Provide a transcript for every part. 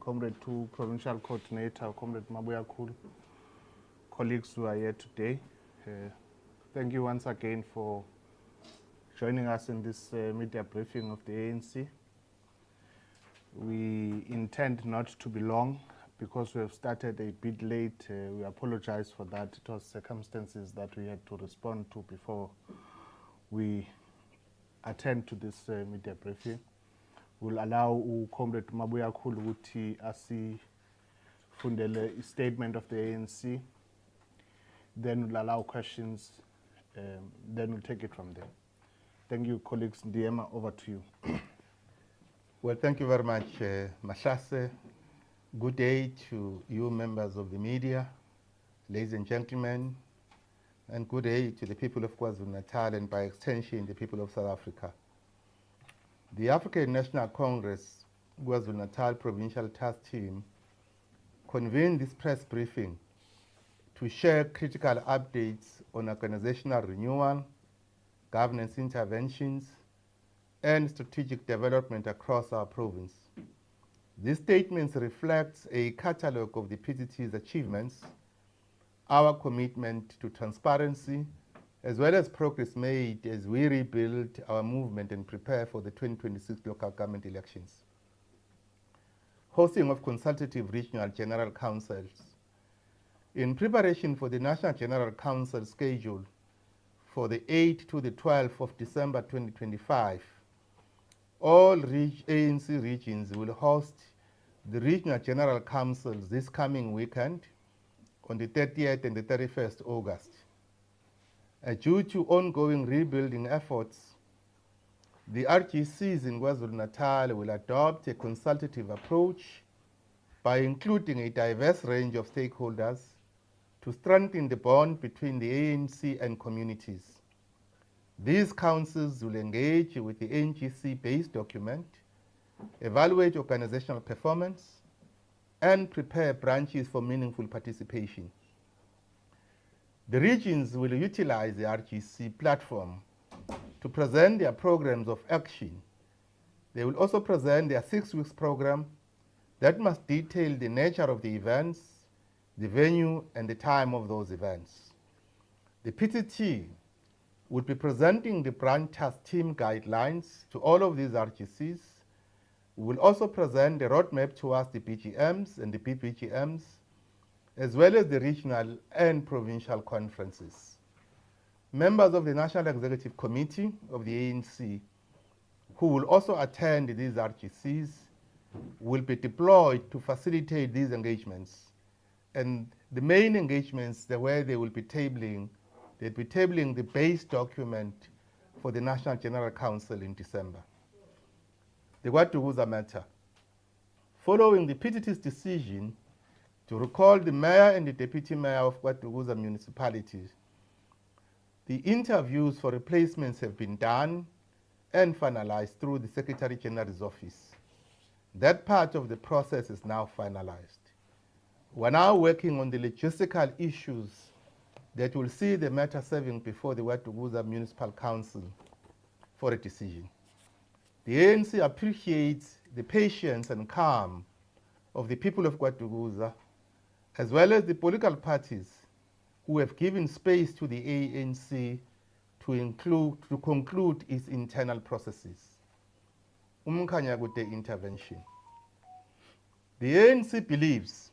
Comrade 2 Provincial Coordinator, Comrade Mabuya Khulu, colleagues who are here today. Thank you once again for joining us in this media briefing of the ANC. We intend not to be long because we have started a bit late. We apologize for that. It was circumstances that we had to respond to before we attend to this media briefing. We'll allow Comrade Mabuya Khulu ukuthi asifundele a statement of the ANC. Then we'll allow questions. Then we'll take it from there. Thank you, colleagues. Ndiema, over to you. Well, thank you very much, Mahlase. Good day to you members of the media, ladies and gentlemen, and good day to the people of KwaZulu-Natal and by extension the people of South Africa. The African National Congress KwaZulu-Natal Provincial Task Team convened this press briefing to share critical updates on organizational renewal, governance interventions, and strategic development across our province. These statements reflect a catalogue of the PTT's achievements, our commitment to transparency, as well as progress made as we rebuild our movement and prepare for the 2026 local government elections. Hosting of consultative regional general councils. In preparation for the National General Council schedule for the 8th to the 12th of December 2025, all ANC regions will host the regional general councils this coming weekend on the 30th and the 31st August. Due to ongoing rebuilding efforts, the RGCs in KwaZulu-Natal will adopt a consultative approach by including a diverse range of stakeholders to strengthen the bond between the ANC and communities. These councils will engage with the NGC-based document, evaluate organizational performance, and prepare branches for meaningful participation. The regions will utilize the RGC platform to present their programs of action. They will also present their 6 weeks program that must detail the nature of the events, the venue, and the time of those events. The PTT would be presenting the branch task team guidelines to all of these RGCs. We will also present the roadmap towards the BGMs and the BBGMs, as well as the regional and provincial conferences. Members of the National Executive Committee of the ANC, who will also attend these RGCs, will be deployed to facilitate these engagements. And the main engagements, the way they will be tabling, they'll be tabling the base document for the National General Council in December. The KwaDukuza matter. Following the PTT's decision to recall the mayor and the deputy mayor of KwaDukuza municipalities, the interviews for replacements have been done and finalized through the Secretary General's office. That part of the process is now finalized. We're now working on the logistical issues that will see the matter serving before the KwaDukuza Municipal Council for a decision. The ANC appreciates the patience and calm of the people of KwaDukuza, as well as the political parties who have given space to the ANC to conclude its internal processes. Umkhanyakude intervention. The ANC believes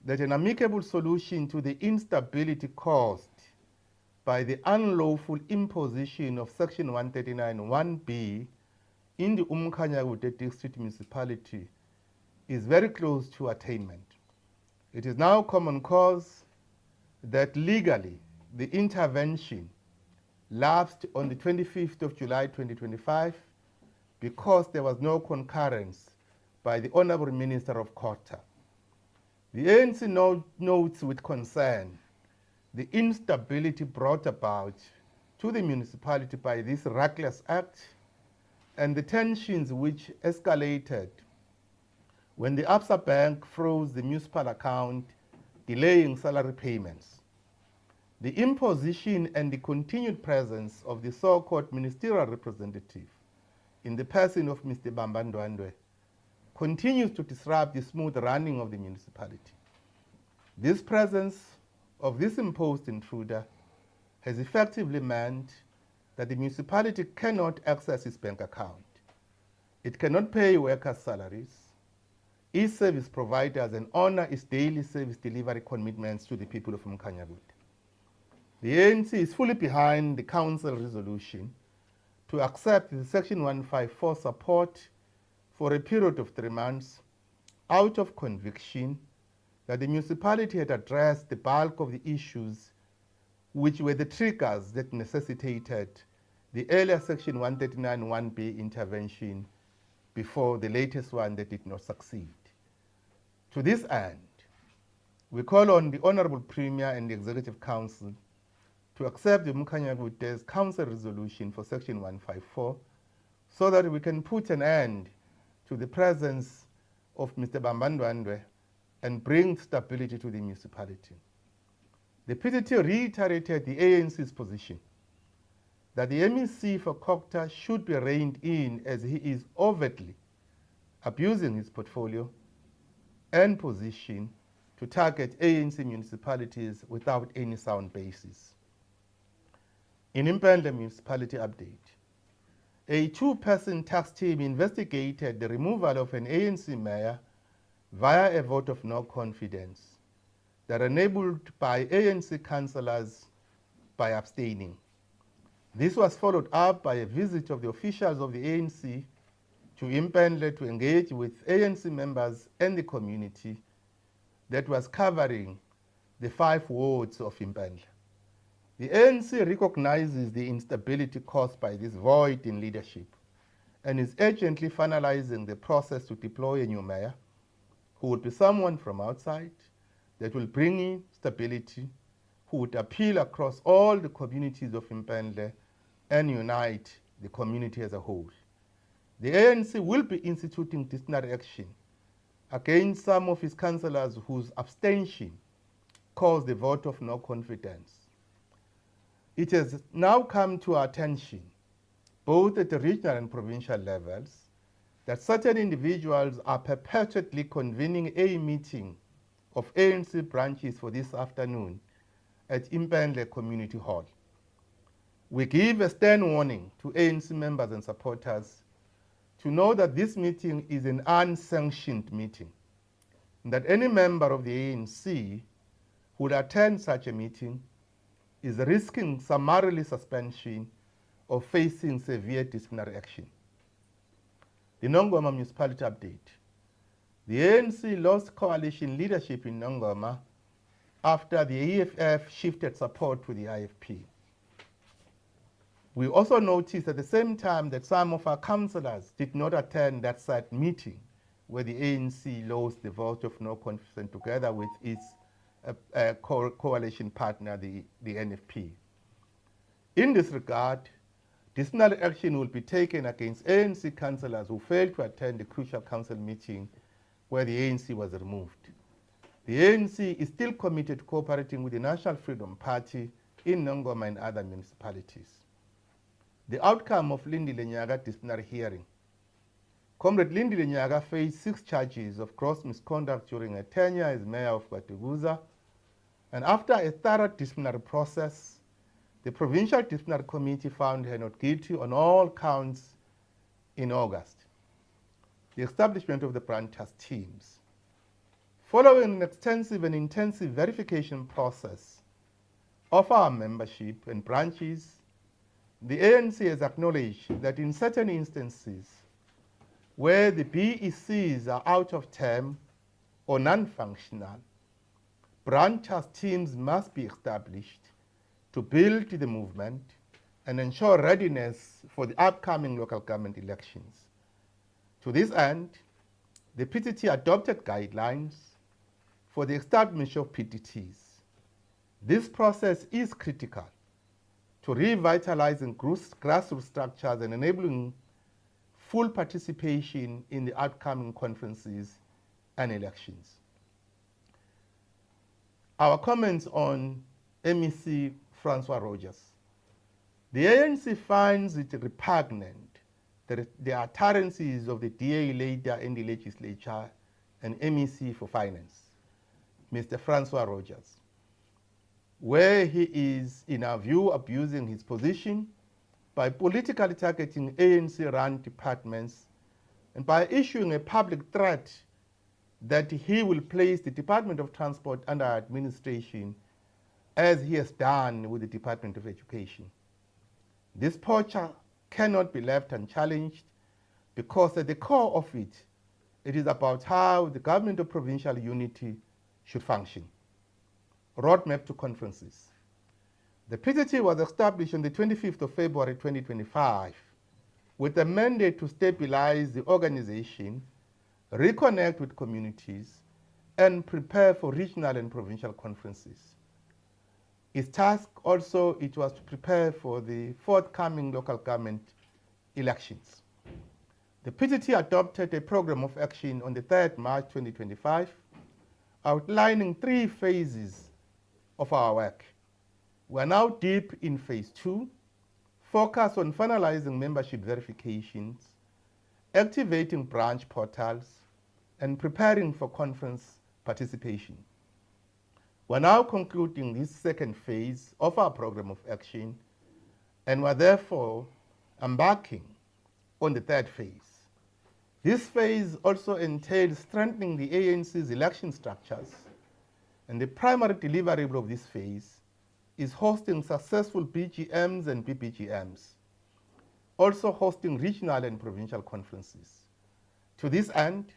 that an amicable solution to the instability caused by the unlawful imposition of Section 139(1)B in the Umkhanyakude District Municipality is very close to attainment. It is now common cause that legally the intervention lapsed on the 25th of July 2025 because there was no concurrence by the Honorable Minister of Kota. The ANC notes with concern the instability brought about to the municipality by this reckless act and the tensions which escalated when the Absa Bank froze the municipal account, delaying salary payments. The imposition and the continued presence of the so-called ministerial representative in the person of Mr. Bamba Ndwandwe continues to disrupt the smooth running of the municipality. This presence of this imposed intruder has effectively meant that the municipality cannot access its bank account. It cannot pay workers' salaries, its service providers, and honor its daily service delivery commitments to the people of Mkhanyakude. The ANC is fully behind the council resolution to accept the Section 154 support for a period of 3 months out of conviction that the municipality had addressed the bulk of the issues which were the triggers that necessitated the earlier Section 139(1)B intervention before the latest one that did not succeed. To this end, we call on the Honorable Premier and the Executive Council to accept the Mkhanyakude's Council resolution for Section 154 so that we can put an end to the presence of Mr. Bambandwandwe and bring stability to the municipality. The PTT reiterated the ANC's position that the MEC for Kokta should be reined in as he is overtly abusing his portfolio and position to target ANC municipalities without any sound basis. In Impende municipality update, a 2-person task team investigated the removal of an ANC mayor via a vote of no confidence that enabled by ANC councillors by abstaining. This was followed up by a visit of the officials of the ANC to Impende to engage with ANC members and the community that was covering the 5 wards of Impende. The ANC recognizes the instability caused by this void in leadership and is urgently finalizing the process to deploy a new mayor who would be someone from outside that will bring in stability, who would appeal across all the communities of Impende and unite the community as a whole. The ANC will be instituting disciplinary action against some of its councillors whose abstention caused the vote of no confidence. It has now come to our attention, both at the regional and provincial levels, that certain individuals are perpetually convening a meeting of ANC branches for this afternoon at Impende Community Hall. We give a stern warning to ANC members and supporters to know that this meeting is an unsanctioned meeting, and that any member of the ANC who would attend such a meeting is risking summarily suspension or facing severe disciplinary action. The Nongoma municipality update. The ANC lost coalition leadership in Nongoma after the EFF shifted support to the IFP. We also noticed at the same time that some of our councillors did not attend that said meeting where the ANC lost the vote of no confidence together with its coalition partner, the NFP. In this regard, disciplinary action will be taken against ANC councillors who failed to attend the crucial council meeting where the ANC was removed. The ANC is still committed to cooperating with the National Freedom Party in Nongoma and other municipalities. The outcome of Lindile Nyaga disciplinary hearing. Comrade Lindile Nyaga faced 6 charges of gross misconduct during her tenure as mayor of Gwatukuza, and after a thorough disciplinary process, the Provincial Disciplinary Committee found her not guilty on all counts in August. The establishment of the branch task teams. Following an extensive and intensive verification process of our membership and branches, the ANC has acknowledged that in certain instances where the BECs are out of term or non-functional, branch task teams must be established to build the movement and ensure readiness for the upcoming local government elections. To this end, the PTT adopted guidelines for the establishment of PTTs. This process is critical to revitalizing grassroots structures and enabling full participation in the upcoming conferences and elections. Our comments on MEC Francois Rogers. The ANC finds it repugnant the utterances of the DA leader in the legislature and MEC for Finance, Mr. Francois Rogers, where he is, in our view, abusing his position by politically targeting ANC-run departments and by issuing a public threat that he will place the Department of Transport under administration as he has done with the Department of Education. This posture cannot be left unchallenged because at the core of it, it is about how the government of provincial unity should function. Roadmap to conferences. The PTT was established on the 25th of February 2025 with a mandate to stabilize the organization, reconnect with communities, and prepare for regional and provincial conferences. Its task also, it was to prepare for the forthcoming local government elections. The PTT adopted a program of action on the 3rd March 2025, outlining 3 phases of our work. We are now deep in phase 2, focused on finalizing membership verifications, activating branch portals, and preparing for conference participation. We're now concluding this 2nd phase of our program of action, and we're therefore embarking on the 3rd phase. This phase also entails strengthening the ANC's election structures, and the primary deliverable of this phase is hosting successful BGMs and BBGMs, also hosting regional and provincial conferences. To this end,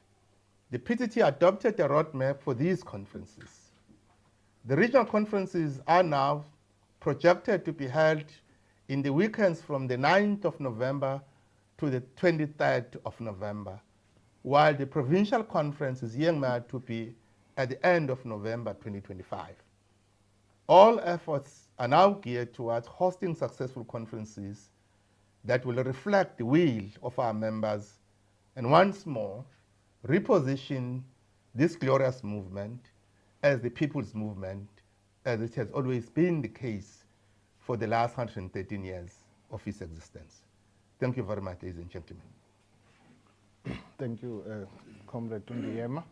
the PTT adopted a roadmap for these conferences. The regional conferences are now projected to be held in the weekends from the 9th of November to the 23rd of November, while the provincial conference is earmarked to be at the end of November 2025. All efforts are now geared towards hosting successful conferences that will reflect the will of our members and once more reposition this glorious movement as the people's movement, as it has always been the case for the last 113 years of its existence. Thank you very much, ladies and gentlemen. Thank you, Comrade Tundiyema.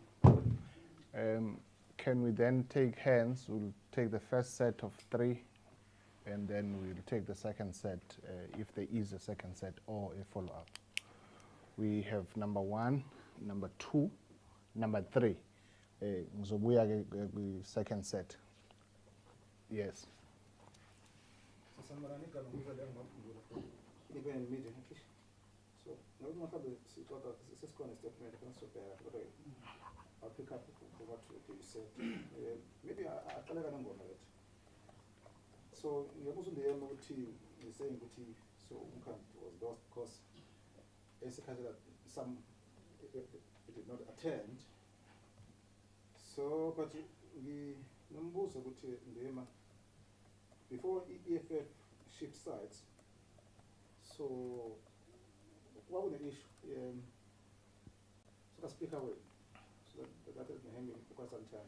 Can we then take hands? We'll take the first set of 3, and then we'll take the second set, if there is a second set or a follow-up. We have number 1, number 2, number 3. Ngizobuya ke second set. Yes. I'll pick up what you said. Maybe I'll tell you ngoma lethu. So ngiyabuza uNdiyema ukuthi saying ukuthi so uMkhantu was lost because esikhathela some it did not attend. So but nginombuzo ukuthi Ndiyema before EFF shift sites, so what was the issue? So the speaker will. That has been hanging for quite some time.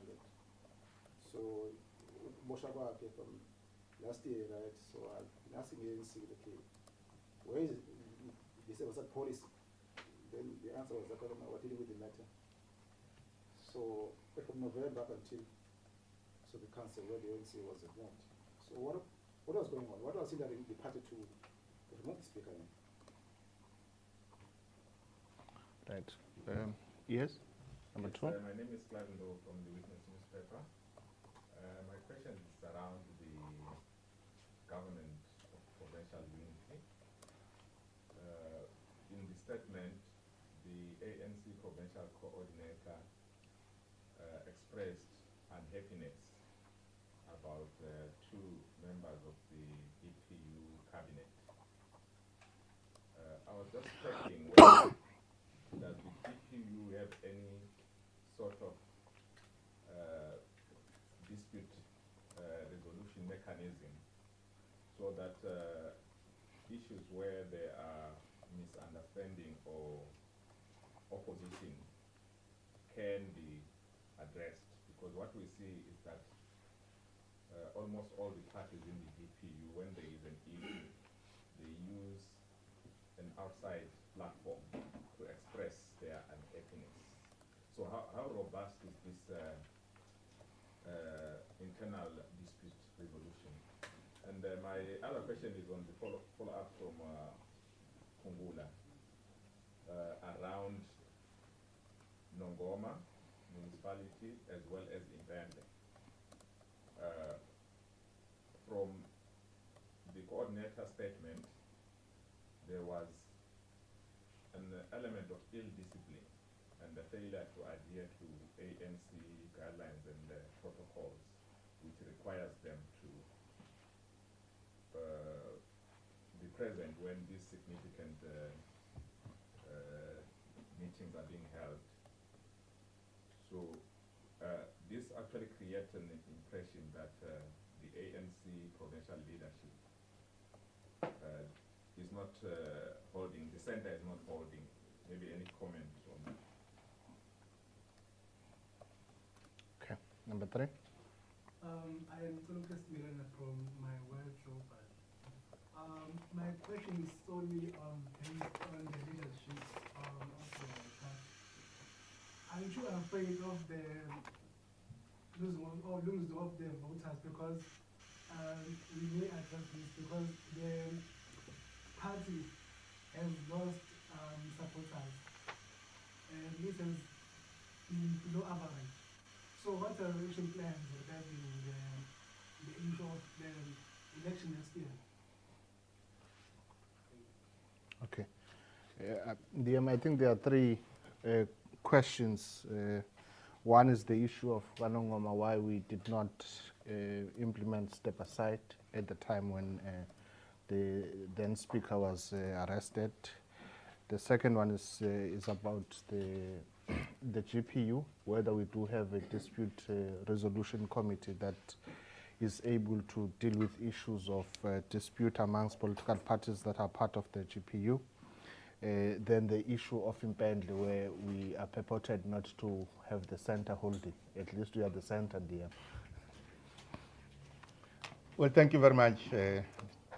So, Boshawake from last year, right? So, nothing ANC, okay. Where is it? They said, was that policy? Then the answer was that we're dealing with the matter. So, from November up until the council where the ANC was involved. So, what was going on? What was hindering the party to remove the speaker? Right. Yes? Number 2. My name is Clive Ndo from the Witness newspaper. My question is around the government of provincial unity. In the statement, the ANC provincial coordinator expressed unhappiness about 2 members of the DPU cabinet. I was just checking whether does the DPU have any sort of dispute resolution mechanism so that issues where there are misunderstanding or opposition can be addressed. Because what we see is that almost all the parties in the DPU, when there is an issue, they use an outside platform to express their unhappiness. So how robust is this internal dispute resolution? And my other question is on the follow-up from Kungula around Nongoma municipality as well as Impende. From the coordinator statement, there was an element of ill discipline and the failure to adhere to ANC guidelines and protocols, which requires them to be present when these significant meetings are being held. So this actually creates an impression that the ANC provincial leadership is not holding, the center is not holding. Maybe any comment on that? Okay, number 3. I am Lucas Milena from my work Joburg. My question is solely on the leadership of the party. Aren't you afraid of the losing of the voters, because we may address this because the party has lost supporters, and this has been below average. So what are the action plans regarding the issue of the election next year? Okay. I think there are 3 questions. One is the issue of Wanongoma, why we did not implement step aside at the time when the then speaker was arrested. The second one is about the GPU, whether we do have a dispute resolution committee that is able to deal with issues of dispute amongst political parties that are part of the GPU. Then the issue of Impendle, where we are purported not to have the center holding. At least we are the center there. Well, thank you very much,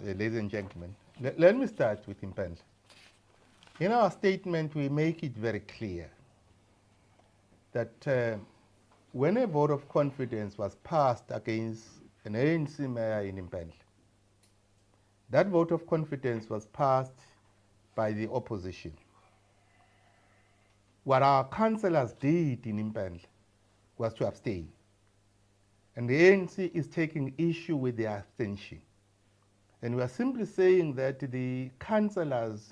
ladies and gentlemen. Let me start with Impendle. In our statement, we make it very clear that when a vote of confidence was passed against an ANC mayor in Impendle, that vote of confidence was passed by the opposition. What our councillors did in Impendle was to abstain. And the ANC is taking issue with the abstention. And we are simply saying that the councillors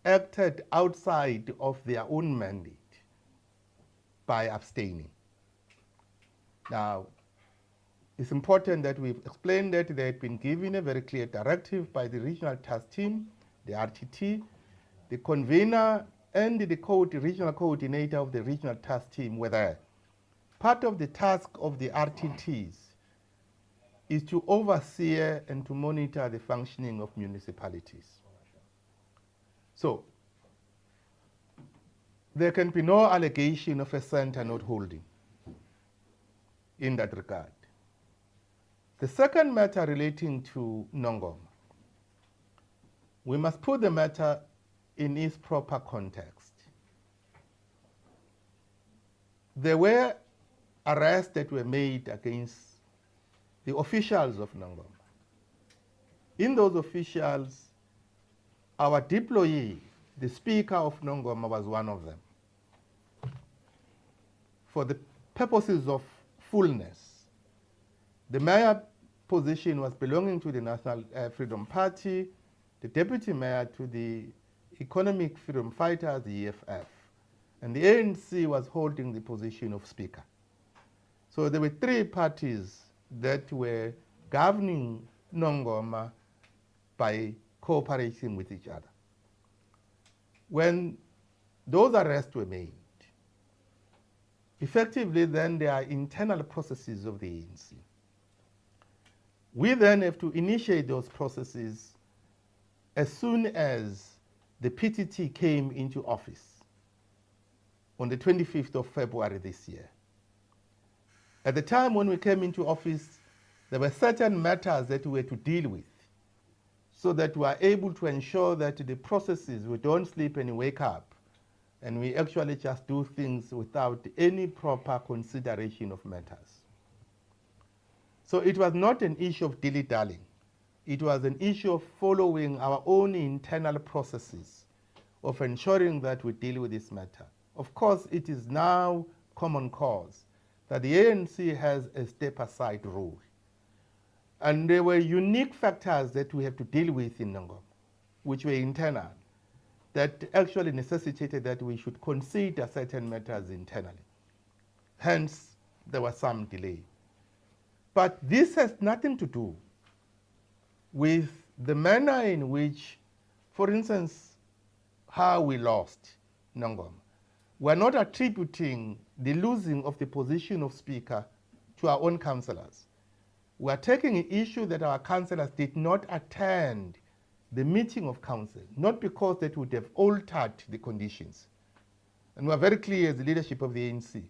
acted outside of their own mandate by abstaining. Now, it's important that we've explained that they had been given a very clear directive by the regional task team, the RTT, the convener, and the regional coordinator of the regional task team were there. Part of the task of the RTTs is to oversee and to monitor the functioning of municipalities. So, there can be no allegation of a center not holding in that regard. The second matter relating to Nongoma, we must put the matter in its proper context. There were arrests that were made against the officials of Nongoma. In those officials, our deployee, the Speaker of Nongoma, was one of them. For the purposes of fullness, the mayor position was belonging to the National Freedom Party, the deputy mayor to the Economic Freedom Fighters, the EFF, and the ANC was holding the position of Speaker. So there were 3 parties that were governing Nongoma by cooperating with each other. When those arrests were made, effectively then there are internal processes of the ANC. We then have to initiate those processes as soon as the PTT came into office on the 25th of February this year. At the time when we came into office, there were certain matters that we were to deal with. so that we are able to ensure that the processes, we don't sleep and wake up, and we actually just do things without any proper consideration of matters. So it was not an issue of dilly-dallying. It was an issue of following our own internal processes of ensuring that we deal with this matter. Of course, it is now common cause that the ANC has a step-aside rule. And there were unique factors that we have to deal with in Nongoma, which were internal, that actually necessitated that we should consider certain matters internally. Hence, there was some delay. But this has nothing to do with the manner in which, for instance, how we lost Nongoma. We're not attributing the losing of the position of Speaker to our own councillors. We are taking an issue that our councillors did not attend the meeting of council, not because that would have altered the conditions. And we are very clear as the leadership of the ANC.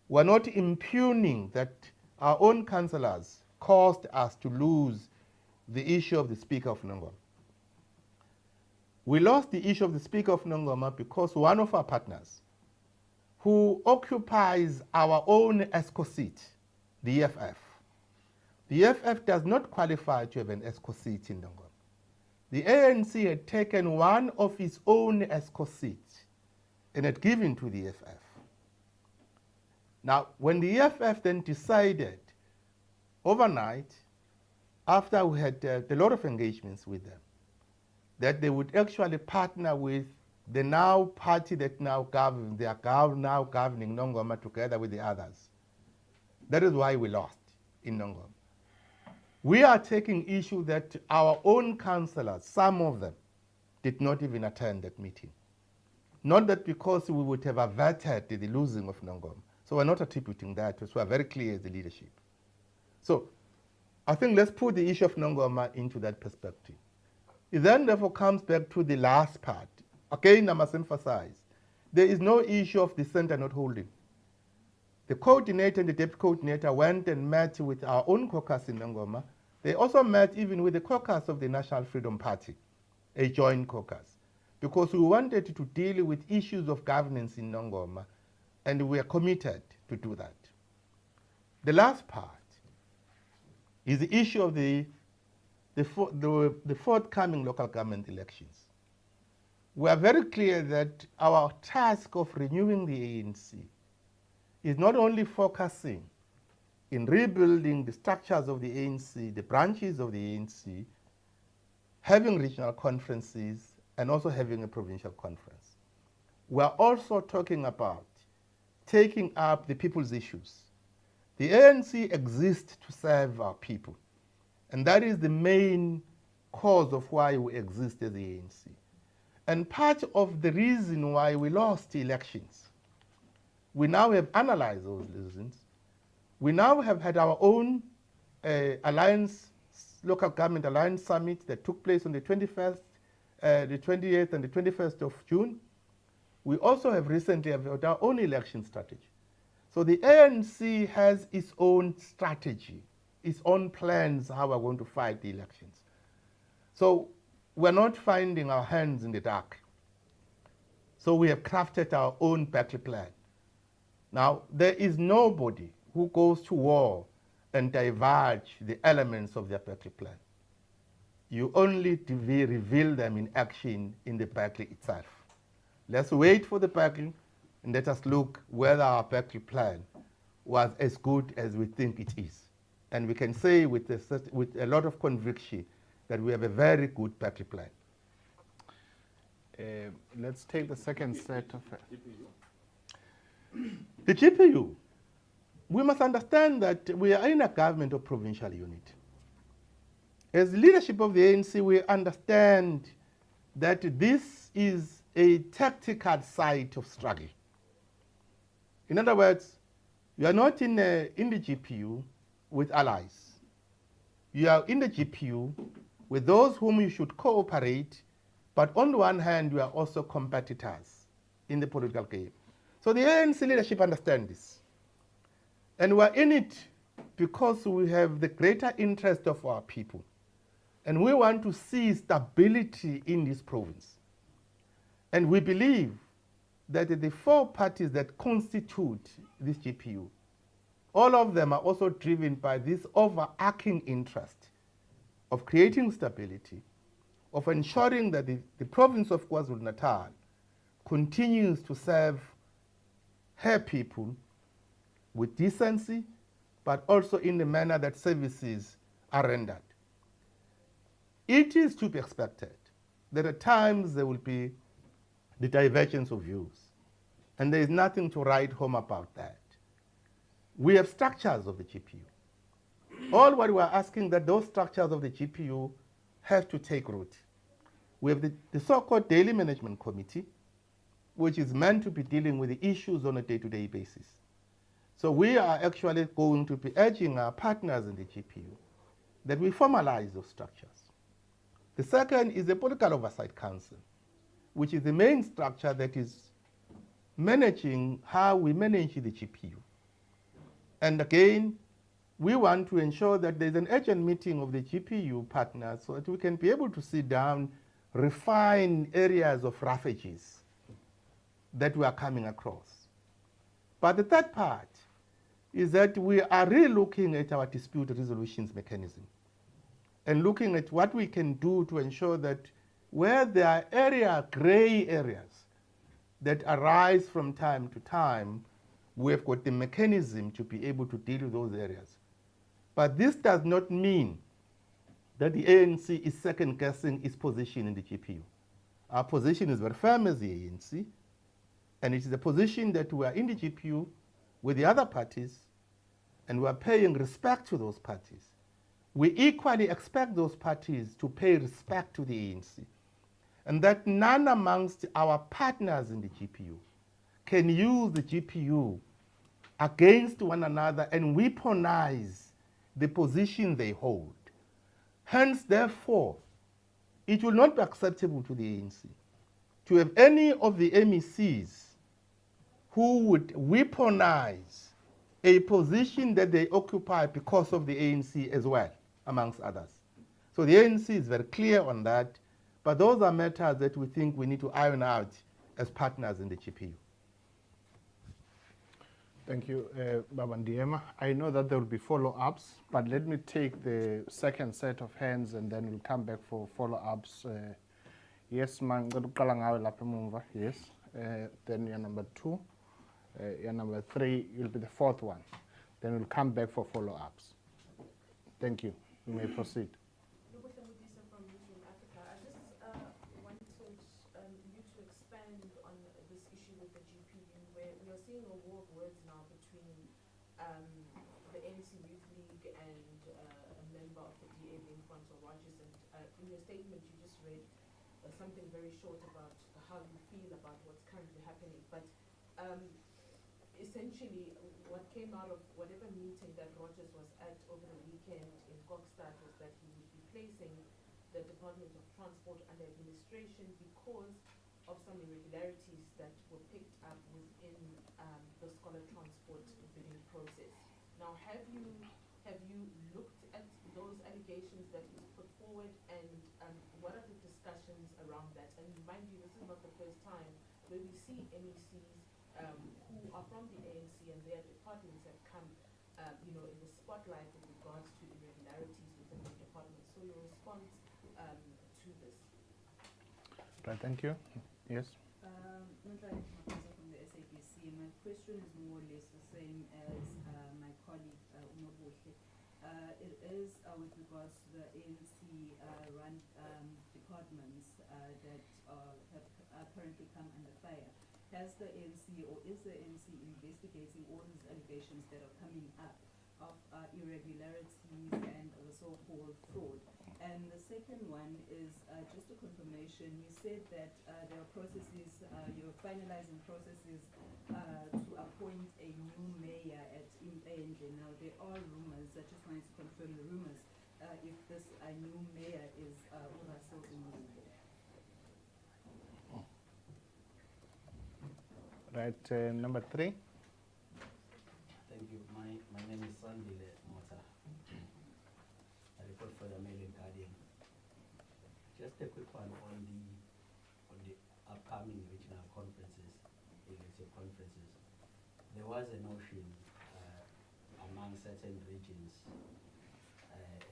We are not impugning that our own councillors caused us to lose the issue of the Speaker of Nongoma. We lost the issue of the Speaker of Nongoma because one of our partners, who occupies our own ESCO seat, the the EFF does not qualify to have an ESCO seat in Nongoma. The ANC had taken one of its own ESCO seats and had given to the EFF. Now, when the EFF then decided overnight, after we had a lot of engagements with them, that they would actually partner with the now party that now governs, they are now governing Nongoma together with the others. That is why we lost in Nongoma. We are taking issue that our own councillors, some of them, did not even attend that meeting. Not that because we would have averted the losing of Nongoma. So we're not attributing that, so we're very clear as the leadership. So I think let's put the issue of Nongoma into that perspective. It then therefore comes back to the last part. Again, I must emphasize, there is no issue of the center not holding. The coordinator and the deputy coordinator went and met with our own caucus in Nongoma. They also met even with the caucus of the National Freedom Party, a joint caucus, because we wanted to deal with issues of governance in Nongoma, and we are committed to do that. The last part is the issue of the forthcoming local government elections. We are very clear that our task of renewing the ANC is not only focusing in rebuilding the structures of the ANC, the branches of the ANC, having regional conferences, and also having a provincial conference. We are also talking about taking up the people's issues. The ANC exists to serve our people, and that is the main cause of why we exist as the ANC. And part of the reason why we lost the elections, we now have analyzed those reasons. We now have had our own local government alliance summit that took place on the 21st, the 28th and the 21st of June. We also have recently had our own election strategy. So the ANC has its own strategy, its own plans how we're going to fight the elections. So we're not finding our hands in the dark. So we have crafted our own battle plan. Now, there is nobody who goes to war and diverge the elements of their battle plan. You only reveal them in action in the battle itself. Let's wait for the battle and let us look whether our battle plan was as good as we think it is. And we can say with a lot of conviction that we have a very good battle plan. Let's take the second set of... The GPU, we must understand that we are in a government of provincial unit. As leadership of the ANC, we understand that this is a tactical site of struggle. In other words, you are not in the GPU with allies. You are in the GPU with those whom you should cooperate, but on the one hand, you are also competitors in the political game. So the ANC leadership understands this. And we're in it because we have the greater interest of our people. And we want to see stability in this province. And we believe that the 4 parties that constitute this GPU, all of them are also driven by this overarching interest of creating stability, of ensuring that the province of KwaZulu-Natal continues to serve her people with decency, but also in the manner that services are rendered. It is to be expected that at times there will be the divergence of views, and there is nothing to write home about that. We have structures of the GPU. All what we are asking that those structures of the GPU have to take root. We have the so-called Daily Management Committee, which is meant to be dealing with the issues on a day-to-day basis. So we are actually going to be urging our partners in the GPU that we formalize those structures. The second is the Political Oversight Council, which is the main structure that is managing how we manage the GPU. And again, we want to ensure that there's an urgent meeting of the GPU partners so that we can be able to sit down, refine areas of ravages that we are coming across. But the third part is that we are re-looking at our dispute resolutions mechanism and looking at what we can do to ensure that where there are gray areas that arise from time to time, we have got the mechanism to be able to deal with those areas. But this does not mean that the ANC is second-guessing its position in the GPU. Our position is very firm as the ANC, and it is a position that we are in the GPU with the other parties, and we are paying respect to those parties. We equally expect those parties to pay respect to the ANC, and that none amongst our partners in the GPU can use the GPU against one another and weaponize the position they hold. Hence, therefore, it will not be acceptable to the ANC to have any of the MECs who would weaponize a position that they occupy because of the ANC as well, amongst others. So the ANC is very clear on that, but those are matters that we think we need to iron out as partners in the GPU. Thank you, Baba Ndiema. I know that there will be follow-ups, but let me take the second set of hands and then we'll come back for follow-ups. Yes, man. Yes. Then you're number 2. You're number 3. You'll be the 4th one. Then we'll come back for follow-ups. Thank you. You may proceed. From Museum Africa. I just wanted you to expand on this issue with the GPU, where we are seeing a war of words now between the ANC Youth League and a member of the DA being Francois Rogers. And in your statement, you just read something very short about how you feel about what's currently happening. But essentially, what came out of whatever meeting that Rogers was at over the weekend in Kokstad was that he would be placing the Department of Transport under administration because of some irregularities that were picked up within the Scholar Transport bidding process. Now, have you looked at those allegations that he put forward, and what are the discussions around that? And mind you, this is not the first time where we see MECs who are from the ANC and their departments have come, in the spotlight with regards to irregularities within the department. So your response to this? Right, thank you. Yes. Nontlali Maphosa from the SABC. My question is more or less the same as my colleague Umabuhle. It is with regards to the ANC run departments that have currently come under fire. Has the ANC or is the ANC investigating all these allegations that are coming up of irregularities and the so-called fraud? And the second one is just a confirmation. You said that there are processes, you're finalizing processes to appoint a new mayor at Impenje. Now, there are rumors. I just wanted to confirm the rumors if this new mayor is Urasil Umurubo. Right, number 3. Thank you. My name is Sandile Mota. I report for the Mail and Guardian. Just a quick one on the upcoming regional conferences, elective conferences. There was a notion among certain regions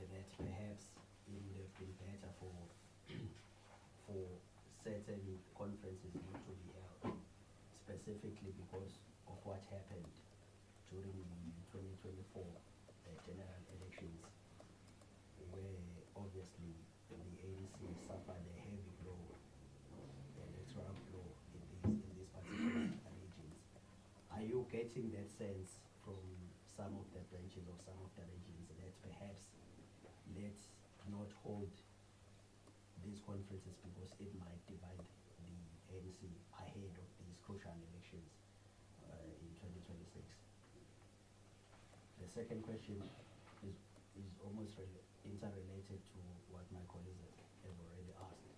that perhaps it would have been better for for certain conferences not to be held, specifically because of what happened during the 2024 general elections, where obviously the ANC suffered a heavy blow, electoral blow in these particular regions. Are you getting that sense from some of the branches or some of the regions that perhaps let's not hold these conferences because it might divide the ANC ahead of these crucial elections in 2026? The second question is almost interrelated to what my colleagues have already asked.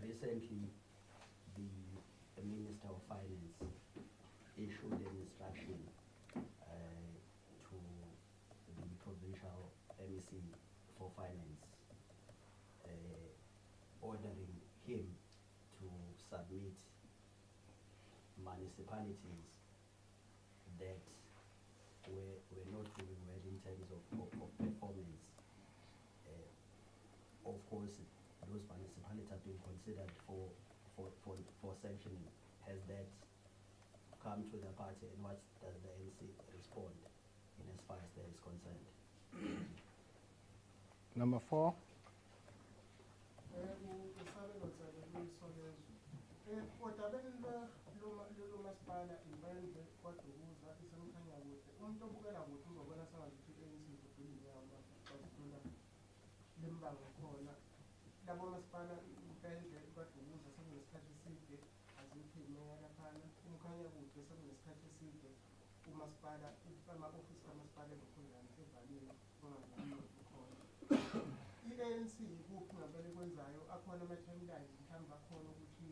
Recently, the Minister of Finance issued an instruction to the provincial MEC for Finance, ordering him to submit municipalities that were not doing well in terms of performance. Of course, those municipalities have been considered for sanctioning. Has that come to the party, and what does the ANC respond in as far as that is concerned? Number 4. umasipala impenze kwaDukuza isemkhanya kude umuntu obukela kude uzobona sengazuthi ANC izodlula lembango khona labo masipala impenze kwaDukuza sekunesikhathi eside azikho imeya laphana umkhanya kude sekunesikhathi eside umasipala ama-ofisi kamasipala ezokhundlana evaliwe kungazuthi khona i-ANC ikuphi ngempela ekwenzayo akhona ama-timelines mhlawumbe akhona ukuthi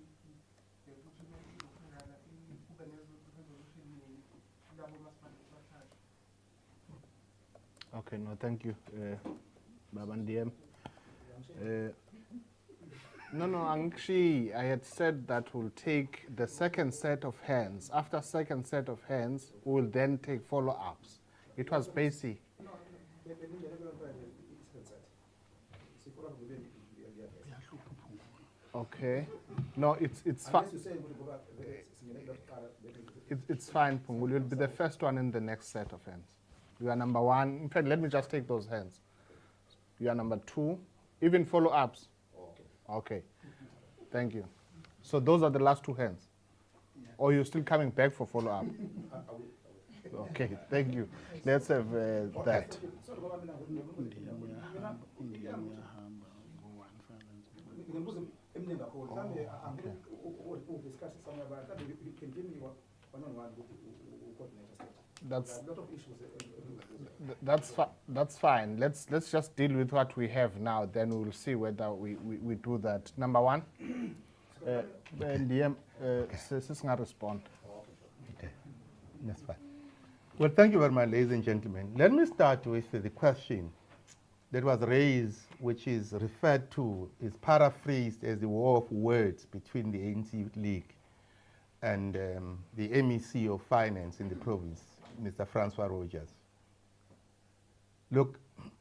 Okay, no, thank you, Baban DM. No, actually, I had said that we'll take the second set of hands. After second set of hands, we'll then take follow-ups. It was basic. Okay. No, it's fine. It's fine, Pungul. You'll be the first one in the next set of hands. You are number 1. In fact, let me just take those hands. You are number 2. Even follow-ups. Okay. Thank you. So those are the last 2 hands. Or you're still coming back for follow-up? Okay, thank you. Let's have that. That's fine. Let's just deal with what we have now. Then we'll see whether we do that. Number 1, NDM is going to respond. Okay, that's fine. Well, thank you very much, ladies and gentlemen. Let me start with the question that was raised, which is referred to, is paraphrased as the war of words between the ANC Youth League and the MEC of Finance in the province, Mr. Francois Rogers. Look,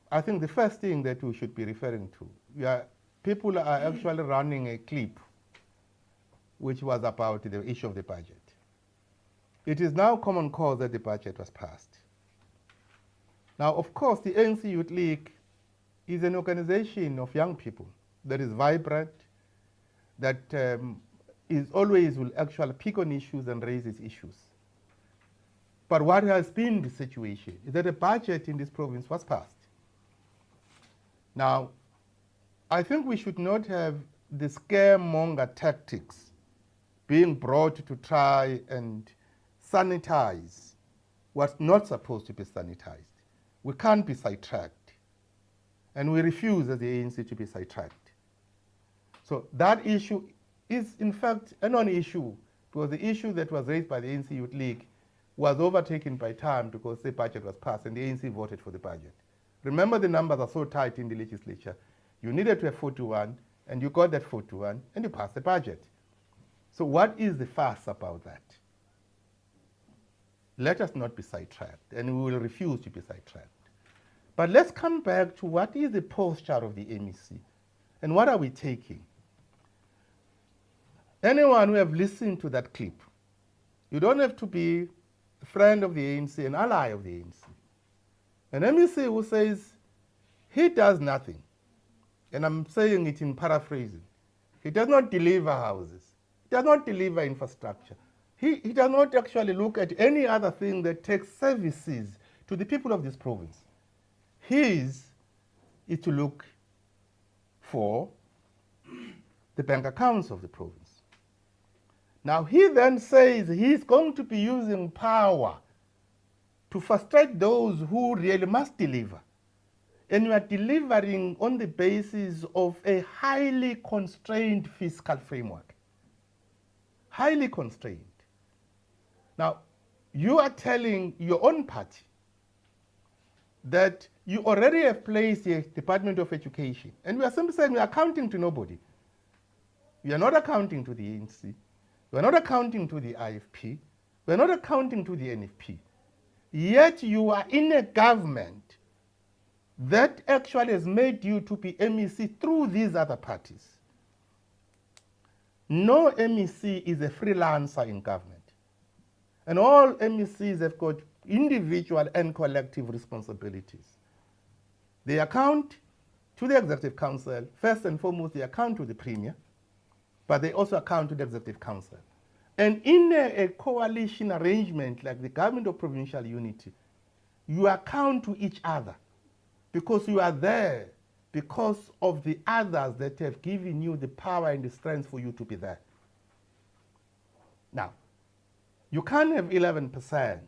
I think the first thing that we should be referring to, people are actually running a clip which was about the issue of the budget. It is now common cause that the budget was passed. Now, of course, the ANC Youth League is an organization of young people that is vibrant, that is always will actually pick on issues and raise its issues. But what has been the situation is that a budget in this province was passed. Now, I think we should not have the scaremonger tactics being brought to try and sanitize what's not supposed to be sanitized. We can't be sidetracked, and we refuse as the ANC to be sidetracked. So that issue is in fact a non-issue, because the issue that was raised by the ANC Youth League was overtaken by time because the budget was passed and the ANC voted for the budget. Remember, the numbers are so tight in the legislature You needed to have 41, and you got that 41, and you passed the budget. So what is the fuss about that? Let us not be sidetracked, and we will refuse to be sidetracked. But let's come back to what is the posture of the MEC, and what are we taking? Anyone who have listened to that clip, you don't have to be a friend of the ANC, an ally of the ANC. An MEC who says he does nothing, and I'm saying it in paraphrasing, he does not deliver houses, he does not deliver infrastructure, he does not actually look at any other thing that takes services to the people of this province. His is to look for the bank accounts of the province. Now he then says he's going to be using power to frustrate those who really must deliver. And you are delivering on the basis of a highly constrained fiscal framework. Highly constrained. Now, you are telling your own party that you already have placed a Department of Education, and we are simply saying we are accounting to nobody. We are not accounting to the ANC. We are not accounting to the IFP. We are not accounting to the NFP. Yet you are in a government that actually has made you to be MEC through these other parties. No MEC is a freelancer in government. And all MECs have got individual and collective responsibilities. They account to the Executive Council. First and foremost, they account to the Premier, but they also account to the Executive Council. And in a coalition arrangement like the Government of Provincial Unity, you account to each other because you are there because of the others that have given you the power and the strength for you to be there. Now, you can't have 11%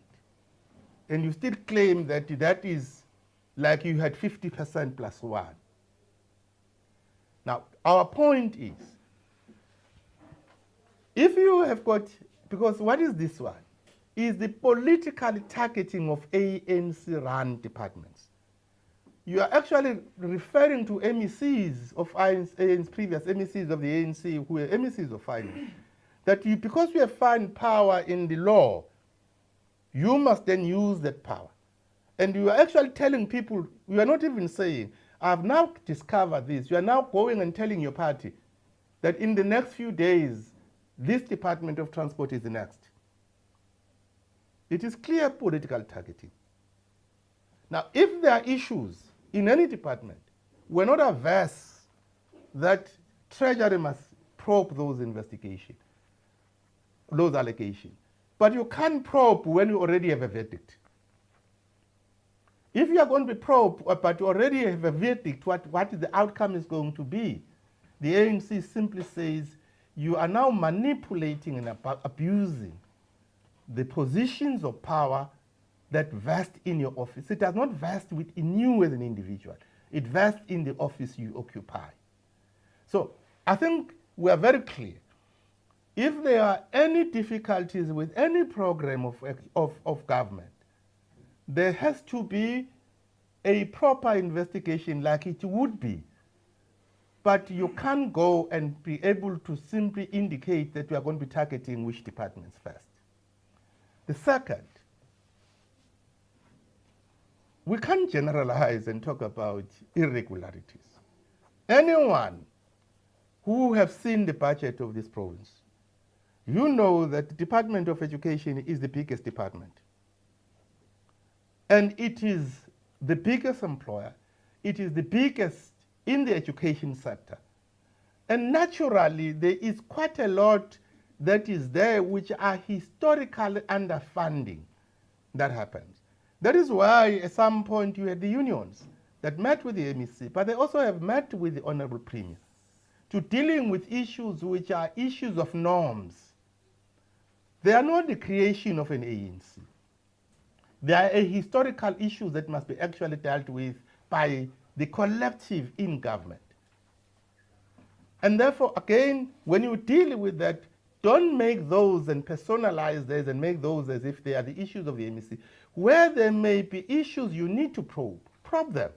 and you still claim that that is like you had 50% plus 1. Now, our point is, if you have got, because what is this one? Is the political targeting of ANC-run departments. You are actually referring to MECs of ANC, previous MECs of the ANC who were MECs of finance. That you, because you have found power in the law, you must then use that power. And you are actually telling people, you are not even saying, I've now discovered this. You are now going and telling your party that in the next few days, this Department of Transport is the next. It is clear political targeting. Now, if there are issues in any department, we're not averse that Treasury must probe those investigations, those allegations. But you can't probe when you already have a verdict. If you are going to be probed, but you already have a verdict, what the outcome is going to be, the ANC simply says, you are now manipulating and abusing the positions of power that vest in your office. It does not vest within you as an individual. It vests in the office you occupy. So I think we are very clear. If there are any difficulties with any program of government, there has to be a proper investigation like it would be. But you can't go and be able to simply indicate that you are going to be targeting which departments first. The second, we can't generalize and talk about irregularities. Anyone who have seen the budget of this province, you know that the Department of Education is the biggest department. And it is the biggest employer. It is the biggest in the education sector. And naturally, there is quite a lot that is there which are historical underfunding that happens. That is why at some point you had the unions that met with the MEC, but they also have met with the Honorable Premier to dealing with issues which are issues of norms. They are not the creation of an ANC. They are a historical issues that must be actually dealt with by the collective in government. And therefore, again, when you deal with that, don't make those and personalize those and make those as if they are the issues of the MEC. Where there may be issues you need to probe them.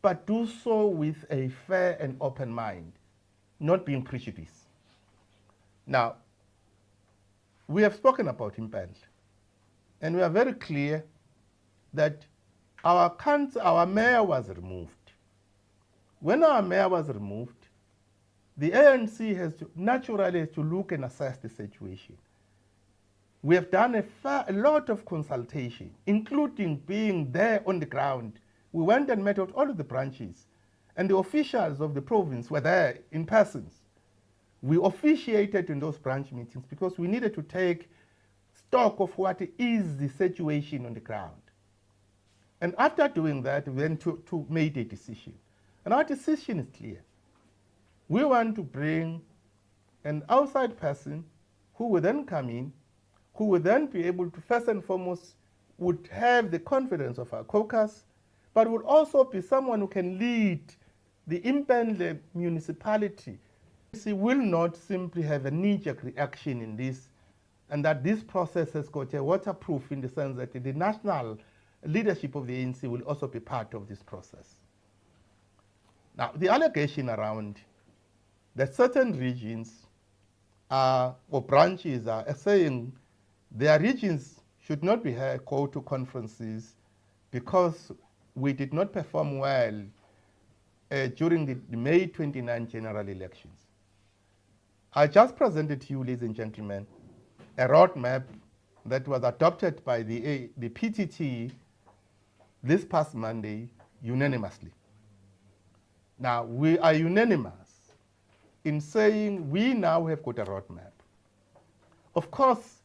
but do so with a fair and open mind, not being prejudiced. Now, we have spoken about Impandla, and we are very clear that our mayor was removed. When our mayor was removed, the ANC has to naturally look and assess the situation. We have done a lot of consultation, including being there on the ground. We went and met with all of the branches, and the officials of the province were there in persons. We officiated in those branch meetings because we needed to take stock of what is the situation on the ground. And after doing that, we then made a decision. And our decision is clear. We want to bring an outside person who will then come in, who will then be able to, first and foremost, would have the confidence of our caucus, but would also be someone who can lead the Impandla municipality. We will not simply have a knee-jerk reaction in this, and that this process has got a waterproof in the sense that the national leadership of the ANC will also be part of this process. Now, the allegation around that certain regions or branches are saying their regions should not be here, go to conferences because we did not perform well during the May 29 general elections. I just presented to you, ladies and gentlemen, a roadmap that was adopted by the PTT this past Monday unanimously. Now, we are unanimous in saying we now have got a roadmap. Of course,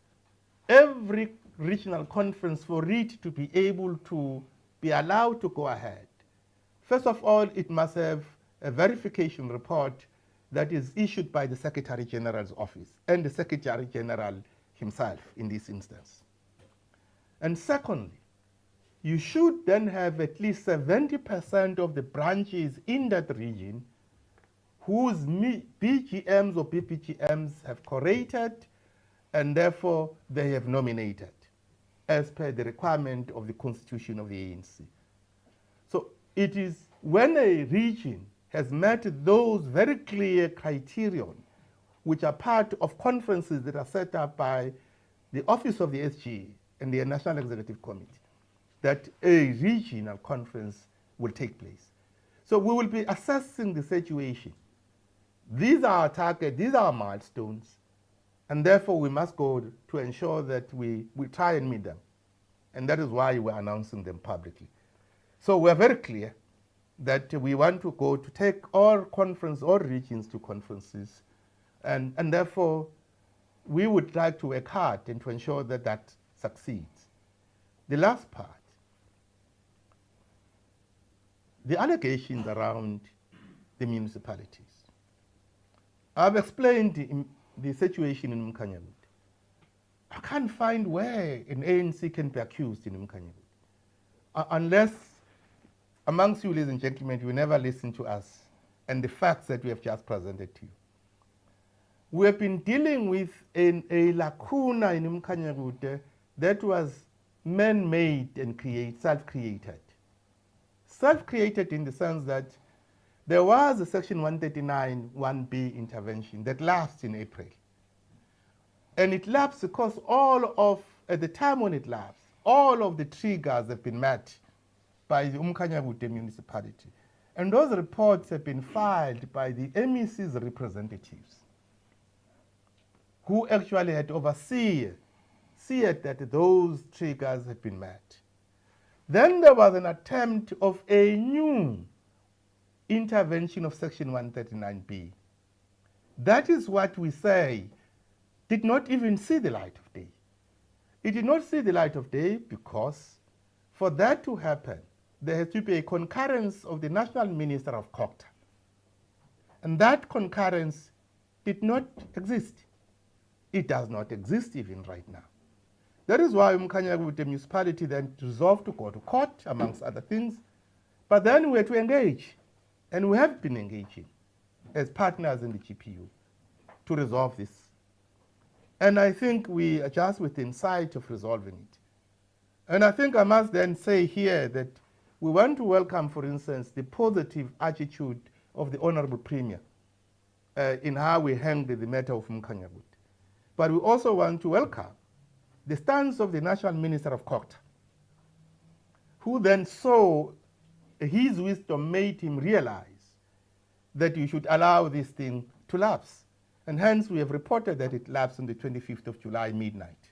every regional conference, for it to be able to be allowed to go ahead, first of all, it must have a verification report that is issued by the Secretary General's office and the Secretary General himself in this instance. And secondly, you should then have at least 70% of the branches in that region whose BGMs or BPGMs have corrected and therefore they have nominated as per the requirement of the constitution of the ANC. So it is when a region has met those very clear criterion, which are part of conferences that are set up by the office of the SG and the National Executive Committee, that a regional conference will take place. So we will be assessing the situation. These are our targets, these are our milestones, and therefore we must go to ensure that we try and meet them. And that is why we're announcing them publicly. So we're very clear that we want to go to take all regions to conferences, and therefore we would like to work hard and to ensure that that succeeds. The last part, the allegations around the municipalities. I've explained the situation in Mkhanyagut. I can't find where an ANC can be accused in Mkhanyagut, unless amongst you, ladies and gentlemen, you never listen to us and the facts that we have just presented to you. We have been dealing with a lacuna in Mkhanyagut that was man-made and self-created. Self-created in the sense that there was a Section 139 1B intervention that lapsed in April. And it lapsed because at the time when it lapsed, all of the triggers have been met by the Mkhanyagut municipality. And those reports have been filed by the MEC's representatives, who actually had overseen that those triggers had been met. Then there was an attempt of a new intervention of Section 139B. That is what we say did not even see the light of day. It did not see the light of day because for that to happen, there has to be a concurrence of the National Minister of COGTA. And that concurrence did not exist. It does not exist even right now. That is why Mkhanyagut municipality then resolved to go to court, amongst other things. But then we had to engage, and we have been engaging as partners in the GPU to resolve this. And I think we are just within sight of resolving it. And I think I must then say here that We want to welcome, for instance, the positive attitude of the Honorable Premier in how we handle the matter of Mkhanyagut. But we also want to welcome the stance of the National Minister of Kokta, who then saw his wisdom made him realize that you should allow this thing to lapse. And hence we have reported that it lapsed on the 25th of July midnight,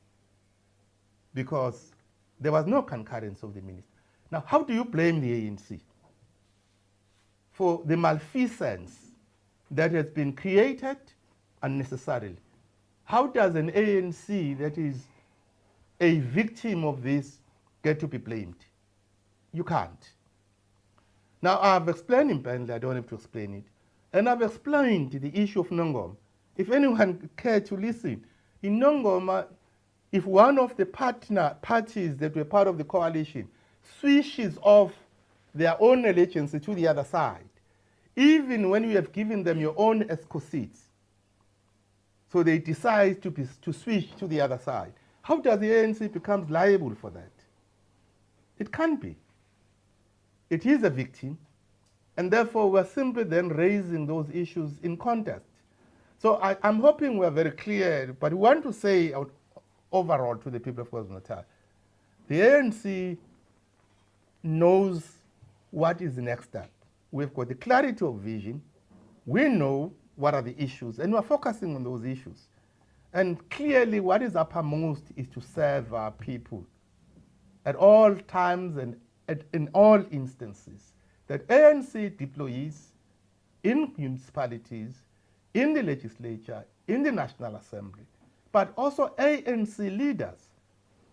because there was no concurrence of the minister. Now, how do you blame the ANC for the malfeasance that has been created unnecessarily? How does an ANC that is a victim of this get to be blamed? You can't. Now, I've explained in Pendle, I don't have to explain it. And I've explained the issue of Nongoma. If anyone cared to listen, in Nongoma, if one of the parties that were part of the coalition switches off their own allegiance to the other side, even when you have given them your own ESCO seats, so they decide to switch to the other side, how does the ANC become liable for that? It can't be. It is a victim, and therefore we're simply then raising those issues in context. So I'm hoping we're very clear, but we want to say overall to the people of KwaZulu-Natal, the ANC knows what is the next step. We've got the clarity of vision. We know what are the issues, and we're focusing on those issues. And clearly what is uppermost is to serve our people at all times and in all instances, that ANC deployees in municipalities, in the legislature, in the National Assembly, but also ANC leaders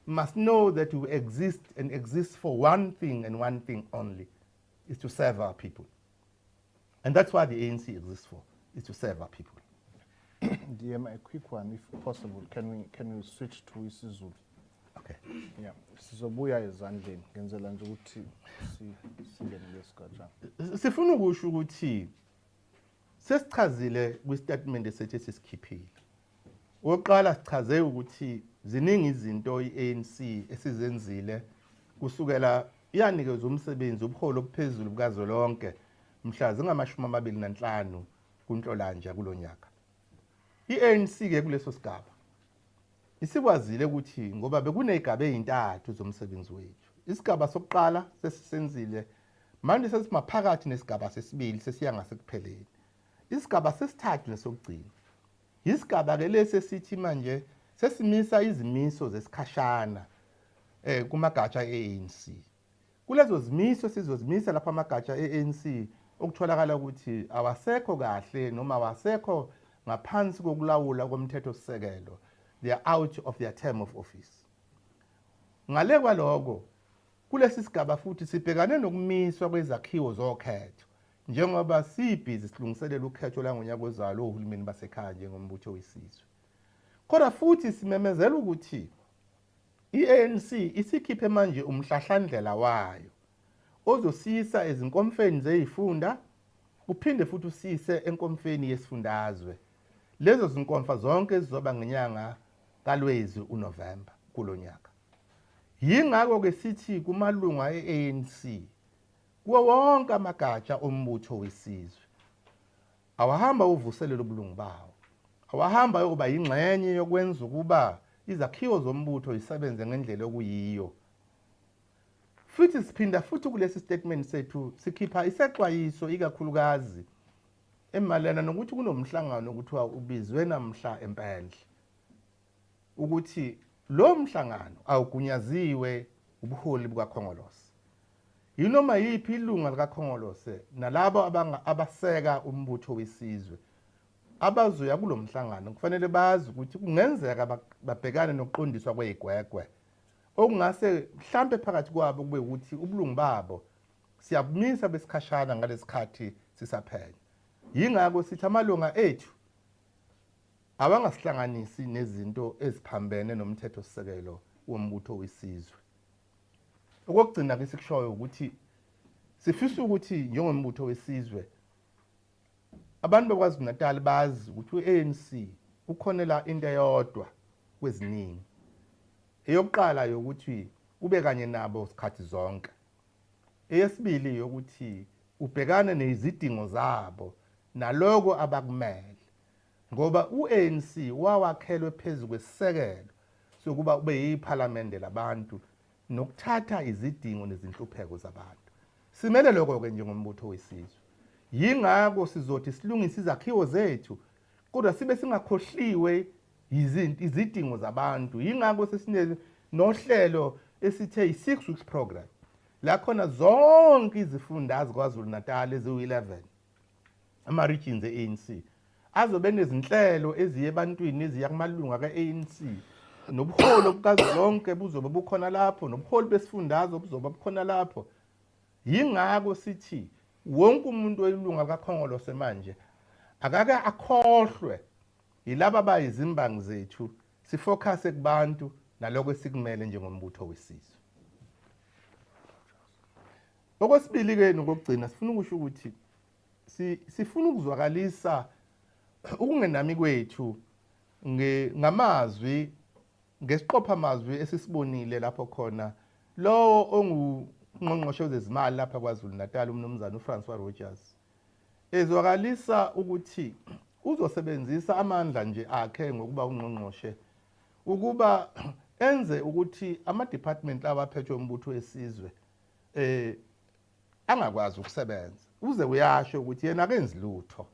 must know that we exist and exist for one thing and one thing only, is to serve our people. And that's what the ANC exists for, is to serve our people. DM, a quick one, if possible. Can we switch to isiZulu? Okay. Yeah. Sizobuya ezandleni ngenzela nje ukuthi singene lesigaba. Sifuna ukusho ukuthi sesichazile kwistatement esethe sisikhiphile. Oqala sichaze ukuthi ziningi izinto iANC esizenzile kusukela iyanikeza umsebenzi ubuholo obuphezulu bukazolonke mhla zingama-25 kuNhlolanja kulonyaka. iANC ke kuleso sigaba isikwazile ukuthi ngoba bekunezigaba ezintathu zomsebenzi wethu. Isigaba sokuqala sesisenzile, manje sesimaphakathi nesigaba sesibili sesiya ngasekupheleni. Isigaba sesithathu nesokugcina isigaba ke lesi sithi manje sesimisa izimiso zesikhashana kumagatsha eANC. Kulezo zimiso sizozimisa lapha amagatsha eANC okutholakala ukuthi awasekho kahle noma awasekho ngaphansi kokulawula komthethosisekelo, they are out of their term of office. Ngale kwaloko kulesi sigaba futhi sibhekane nokumiswa kwezakhiwo zokhetho njengoba sibhizi silungiselela ukhetho langonyaka ozalo ohulumeni basekhaya njengombutho wesizwe. Kodwa futhi simemezela ukuthi iANC isikhiphe manje umhlahlandlela wayo ozosisa ezinkomfeni zezifunda uphinde futhi usise enkomfeni yesifundazwe. Lezo zinkomfa zonke zizoba ngenyanga kaLwezi uNovember kulonyaka. Yingakho ke sithi kumalunga eANC kuwo wonke amagatsha ombutho wesizwe awahamba uvuselelo ubulungu bawo, awahamba yokuba yingxenye yokwenza ukuba izakhiwo zombutho zisebenze ngendlela okuyiyo. Futhi siphinda futhi kulesi statement sethu sikhipha isexwayiso ikakhulukazi emalana nokuthi kunomhlangano okuthiwa ubizwe namhla eMpandle, ukuthi lo mhlangano awugunyaziwe ubuholi bukaKhongolose. Yinoma yiphi ilunga likaKhongolose nalabo abaseka umbutho wesizwe abazoya kulo mhlangano kufanele bazi ukuthi kungenzeka babhekane nokuqondiswa kwezigwegwe okungase mhlambe phakathi kwabo kube ukuthi ubulungu babo siyabumisa besikhashana ngalesikhathi sisaphenya. Yingakho sithi amalunga ethu abangasihlanganisi nezinto eziphambene nomthethosisekelo wombutho wesizwe. Okugcina ke sikushoyo ukuthi sifisa ukuthi njengombutho wesizwe abantu beKwaZulu-Natal bazi ukuthi uANC ukhonela into eyodwa kweziningi. Eyokuqala yokuthi ube kanye nabo sikhathi zonke. eyesibili yokuthi ubhekane nezidingo zabo naloko abakumele, ngoba u-ANC wawakhelwe phezu kwesisekelo sokuba ube yiphalamende labantu nokuthatha izidingo nezinhlupheko zabantu. Simele lokho-ke njengombutho wesizwe. Yingakho sizothi silungise izakhiwo zethu kodwa sibe singakhohliwe izidingo zabantu. Yingakho nohlelo esithe i-6 weeks program la khona zonke izifundazwe KwaZulu-Natal eziwu-11 ama-regions e-ANC azobe nezinhlelo eziye ebantwini eziya kumalunga ka-ANC, nobuholi bukazwelonke buzobe bukhona lapho, nobuholi besifundazwe buzobe bukhona lapho. Yingakho sithi wonke umuntu oyilunga kaKhongolose manje akake akhohlwe yilaba abayizimbangi zethu, sifocuse kubantu naloko esikumele njengombutho wesizwe. Okwesibili-ke nokugcina sifuna ukusho ukuthi sifuna ukuzwakalisa ukungenami kwethu ngamazwi, ngesiqopha amazwi esisibonile lapho khona lo ongungqongqoshe wezezimali lapha KwaZulu-Natal umnumzana uFrancois Rogers ezwakalisa ukuthi uzosebenzisa amandla nje akhe ngokuba ungqongqoshe ukuba enze ukuthi ama-department abaphethwe umbutho wesizwe angakwazi ukusebenza. Uze uyasho ukuthi yena akenzi lutho,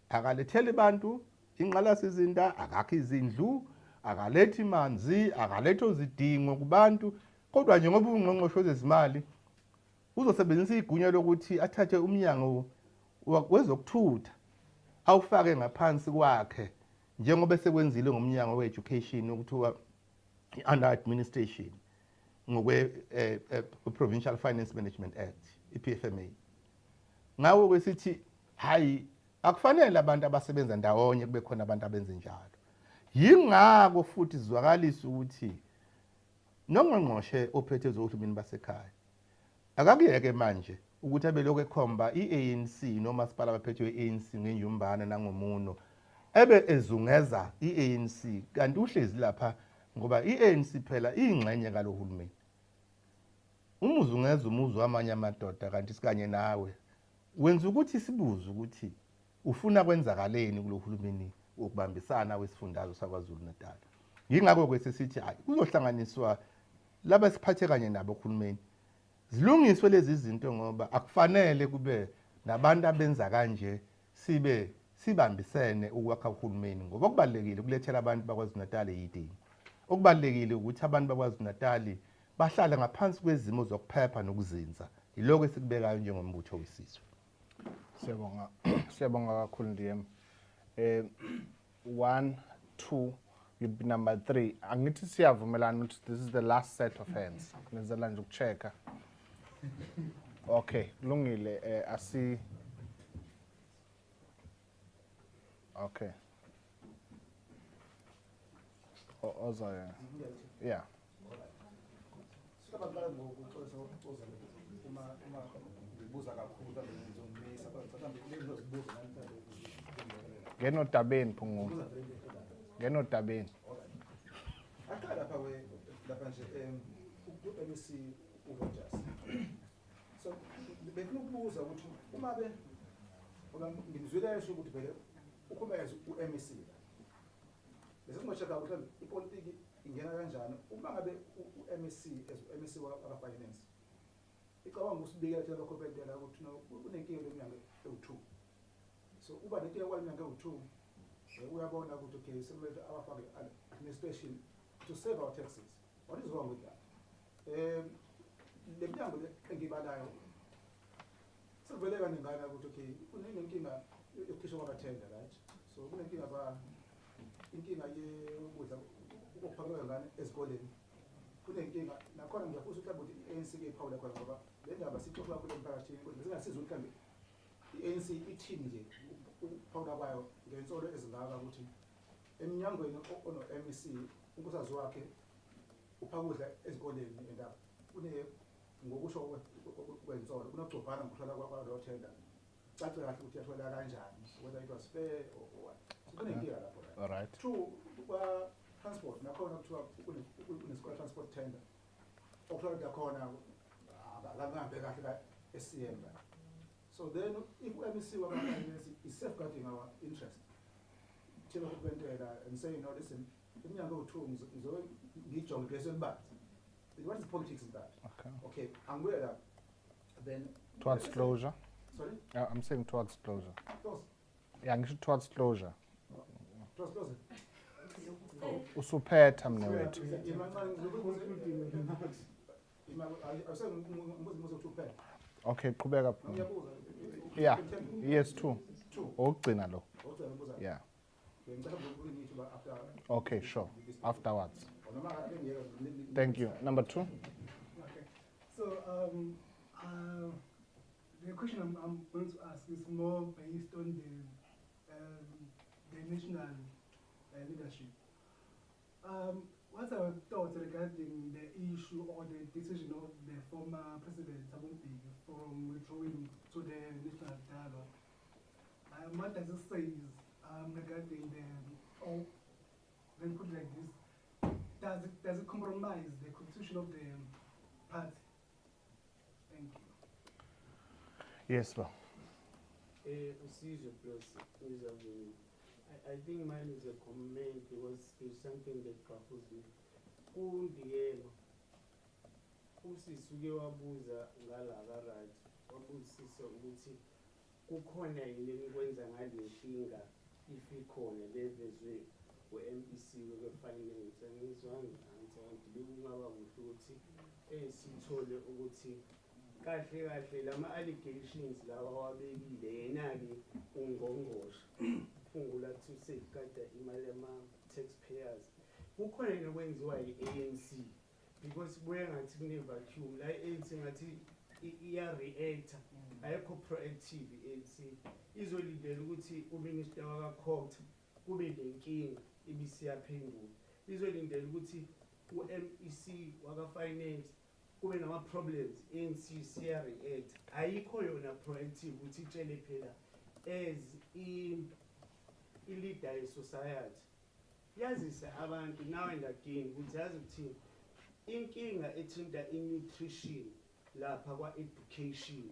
akalethele abantu ingqalasizinda, akakho izindlu, akalethi manzi, akaletho zidingo kubantu, kodwa nje ngoba ungqongqoshe wezezimali uzosebenzisa igunya lokuthi athathe umnyango wezokuthutha awufake ngaphansi kwakhe njengoba sekwenzile ngomnyango we-education okuthiwa under administration ngokwe Provincial Finance Management Act, i-PFMA. Ngawo kwesithi hayi akufanele abantu abasebenza ndawonye kube khona abantu abenze njalo. Yingakho futhi sizwakalisa ukuthi nongqongqoshe ophethe ezohulumeni basekhaya akakuyeke manje ukuthi abelokhu ekhomba i-ANC nomasipala abaphethwe i-ANC ngenjumbana nangomuno ebe ezungeza i-ANC kanti uhlezi lapha ngoba i-ANC phela iyingxenye kalohulumeni. Umuzungeza umuzi wamanye amadoda kanti sikanye nawe wenza ukuthi sibuze ukuthi ufuna kwenzakaleni kulohulumeni ukubambisana wesifundazwe saKwaZulu-Natal. Yingakho kwesisithi hayi kuzohlanganiswa laba siphathe kanye nabo uhulumeni zilungiswe lezi zinto ngoba akufanele kube nabantu abenza kanje sibambisene ukwakha uhulumeni ngoba kubalekile ukulethela abantu bakwaZulu-Natal yidingo. Okubalekile ukuthi abantu bakwaZulu-Natal bahlale ngaphansi kwezimo zokuphepha nokuzinza. Yiloko esikubekayo njengombutho wesizwe. Siyabonga. Siyabonga kakhulu DM. 1 2 you'd be number 3. Angithi siyavumelana ukuthi this is the last set of hands. Ngizela nje ukuchecka. Okay, kulungile asi. Okay. Oza yeah. Singabaqala ngokuxolisa uma ngibuza kakhulu ngizomisa mhlawumbe kulezi zibuzo namhlanje Ngeno tabeni phungu. Ngeno tabeni. aqala lapha nje ku-MEC uRogers. So befuna ukubuza ukuthi uma ngoba ngimzwile esho ukuthi vele ukhumeza u-MEC bese singacheka ukuthi ipolitiki ingena kanjani uma ngabe u-MEC MEC waka-finance icabanga usibikela thina bakhophentela ukuthi kunenkinga leminyaka ewu-2. So uba nenkinga kwaleminyaka ewu-2 uyabona ukuthi okay sekumele abafake administration to save our taxes. What is wrong with that? Le minyango engibalayo sivele kaningana ukuthi okay kunenkinga yokukhishwa kwabathenda, right? So kunenkinga inkinga yokudla ukuphakelwa ngane ezikoleni. Kunenkinga nakhona ngiyafisa ukuthi mhlawumbe i-ANC iphawula khona ngoba le ndaba sixoxa kule mphakathini kodwa singasiza ukuthi mhlawumbe i-ANC ithini nje ukuphawula kwayo ngensolo ezingaka ukuthi eminyangweni ono-MEC unkosikazi wakhe uphakudla ezikoleni endaba ngokusho kwensolo kunogcobhana ngokuhlola kwalo tender cace kahle ukuthi yathola kanjani whether it was fair or what. Kunenkinga lapho. All right. True transport nakhona kuthiwa kunesikole transport tender okuhlola khona abalambe kahle ka SCM la. So then if MEC wabafanyesi is safeguarding our interest. Thina kubentela and saying no listen iminyaka o2 ngizobe ngijonge bese libanzi. What is the politics in that? Okay. Okay, angibuye la then Towards closure. Sorry? I'm saying towards closure. Close. Yeah, ngisho towards closure. Close, close. Usuphetha mne wethu. Okay, qhubeka. Yeah. Yes, two. Ogcina lo. Yeah. Okay, sure. Afterwards. Thank you. Number 2. Okay. So the question I'm going to ask is more based on the national leadership. What's our thoughts regarding the issue or the decision of the former President Thabo Mbeki from withdrawing to the national dialogue? What does it say regarding the, or let me put it like this, does it compromise the constitution of the party? Thank you. Yes, well. I think mine is a comment because it's something that baffles me. Kundiyelo usisuke wabuza ngalaka right wabuzisisa ukuthi kukhona yini enikwenza ngale nkinga if ikhona levezwe we-MPC we-finance angizwanga answer bekungaba kuhle ukuthi sithole ukuthi kahle kahle lama allegations lawa wabekile yena-ke ungqongqoshe fungula to safeguard imali yama-taxpayers kukhona yena kwenziwa yi-ANC because kuye ngathi kune-vacuum la i-ANC ngathi iya-reactor ayekho proactive i-ANC izolindela ukuthi uminister wakakhotha kube nenkinga ibisiyaphendula izolindela ukuthi u-MEC waka-finance kube nama-problems i-ANC siya-react ayikho yona proactive ukuthi itshele phela as i-leader ye-society yazise abantu now and again ukuthi yazi ukuthi inkinga ethinta i-nutrition lapha kwa-education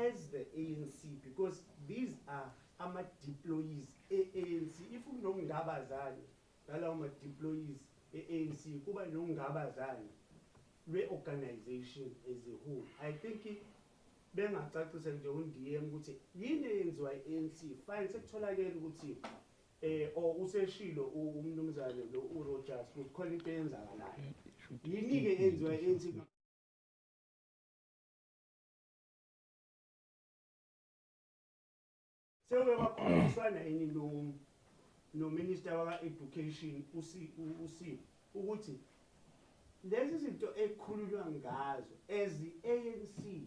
as the ANC because these are ama-deployees e-ANC if unokungabazane ngalawo ma-deployees e-ANC kuba nokungabazane lwe-organization as a whole I think bengacacisa nje uNDM ukuthi yini eyenziwa i-ANC fine sekutholakele ukuthi or useshilo umnumzane lo uRogers ukuthi khona into eyenzakalayo yini ke eyenziwa i-ANC sewebakhulumisana yini no minister waka-education uSipho ukuthi lezi zinto ekhulunywa ngazo as i-ANC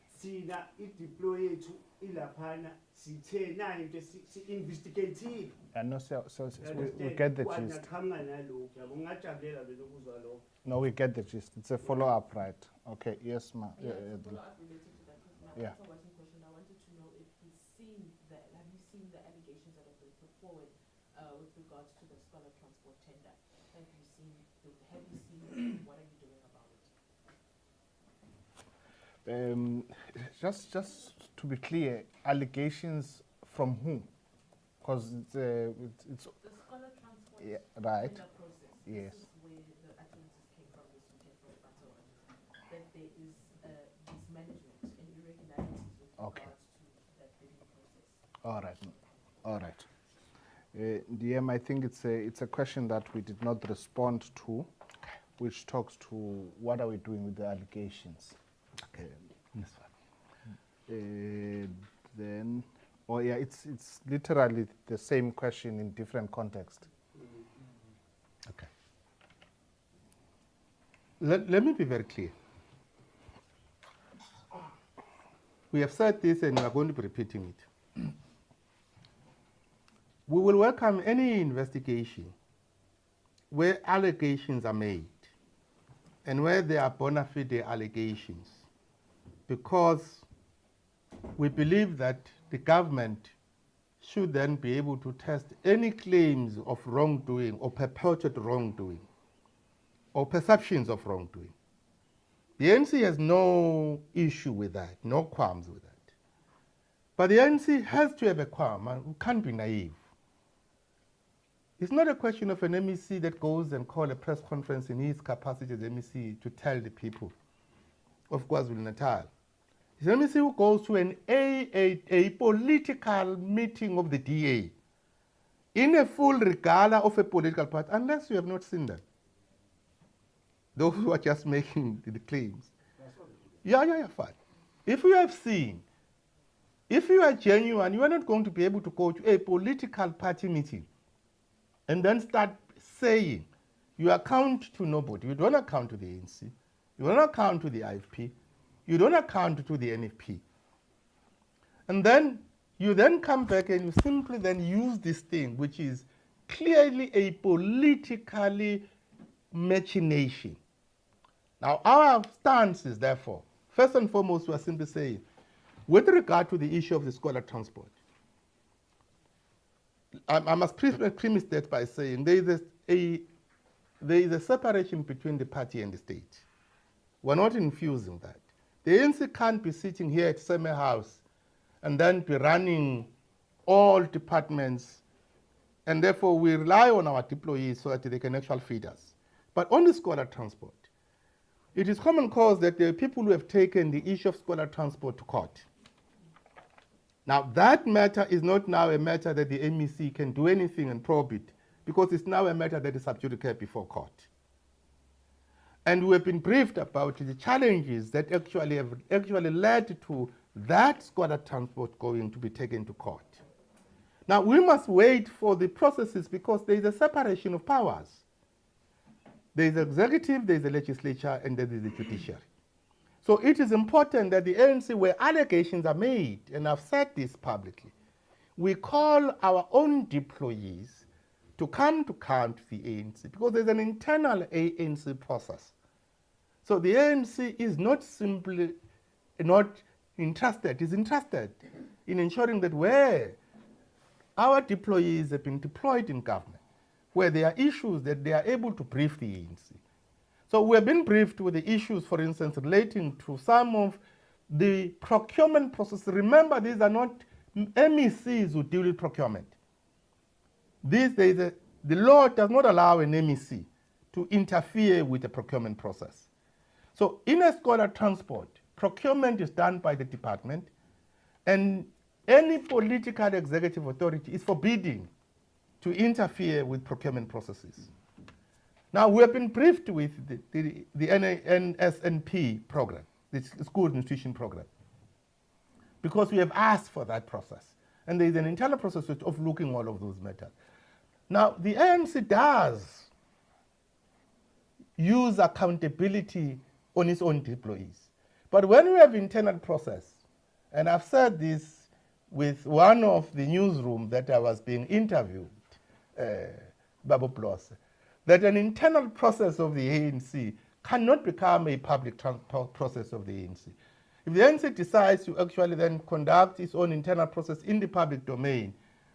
sina i-deploy yethu ilaphana sithe nayo into si-investigative. And no, we get the gist. No, we get the gist. It's a follow-up, right? Okay, yes, ma. Yeah, follow-up related to that, because my yeah. question, I wanted to know if you've seen have you seen the allegations that have been put forward with regards to the scholar transport tender? Have you seen what are you doing about it? Just to be clear, allegations from whom? Because it's the scholar transport right. tender process. Yes. This is where the utterances came from this weekend from Bato, that there is mismanagement and irregularities with regards to that bidding process. All right. All right. DM, I think it's a question that we did not respond to, which talks to what are we doing with the allegations. Okay. Yes. Then, it's literally the same question in different context. Okay. Let me be very clear. We have said this and we are going to be repeating it. We will welcome any investigation where allegations are made and where there are bona fide allegations, because we believe that the government should then be able to test any claims of wrongdoing or purported wrongdoing or perceptions of wrongdoing. The ANC has no issue with that, no qualms with that. But the ANC has to have a qualm, and we can't be naive. It's not a question of an MEC that goes and calls a press conference in his capacity as MEC to tell the people of KwaZulu-Natal. It's an MEC who goes to a political meeting of the DA in a full regala of a political party, unless you have not seen them. Those who are just making the claims. Yeah, fine. If you have seen, if you are genuine, you are not going to be able to go to a political party meeting and then start saying you account to nobody. You don't account to the ANC. You don't account to the IFP. You don't account to the NFP. And then you then come back and you simply then use this thing, which is clearly a politically machination. Now, our stance is therefore, first and foremost, we are simply saying, with regard to the issue of the scholar transport, I must premise that by saying there is a separation between the party and the state. We're not infusing that. The ANC can't be sitting here at Seme House and then be running all departments, and therefore we rely on our employees so that they can actually feed us. But on the scholar transport, it is common cause that there are people who have taken the issue of scholar transport to court. Now, that matter is not now a matter that the MEC can do anything and probe it, because it's now a matter that is sub judice before court. And we have been briefed about the challenges that actually have led to that scholar transport going to be taken to court. Now, we must wait for the processes because there is a separation of powers. There is the executive, there is the legislature, and there is the judiciary. So it is important that the ANC, where allegations are made, and I've said this publicly, we call our own employees to come to count the ANC because there's an internal ANC process. So the ANC is not simply not interested, is interested in ensuring that where our employees have been deployed in government, where there are issues that they are able to brief the ANC. So we have been briefed with the issues, for instance, relating to some of the procurement process. Remember, these are not MECs who deal with procurement. The law does not allow an MEC to interfere with the procurement process. So in a scholar transport, procurement is done by the department, and any political executive authority is forbidden to interfere with procurement processes. Now, we have been briefed with the NSNP program, the School Nutrition Program, because we have asked for that process. And there is an internal process of looking at all of those matters. Now, the ANC does use accountability on its own employees. But when we have internal process, and I've said this with one of the newsroom that I was being interviewed, Babu Plus, that an internal process of the ANC cannot become a public process of the ANC. If the ANC decides to actually then conduct its own internal process in the public domain,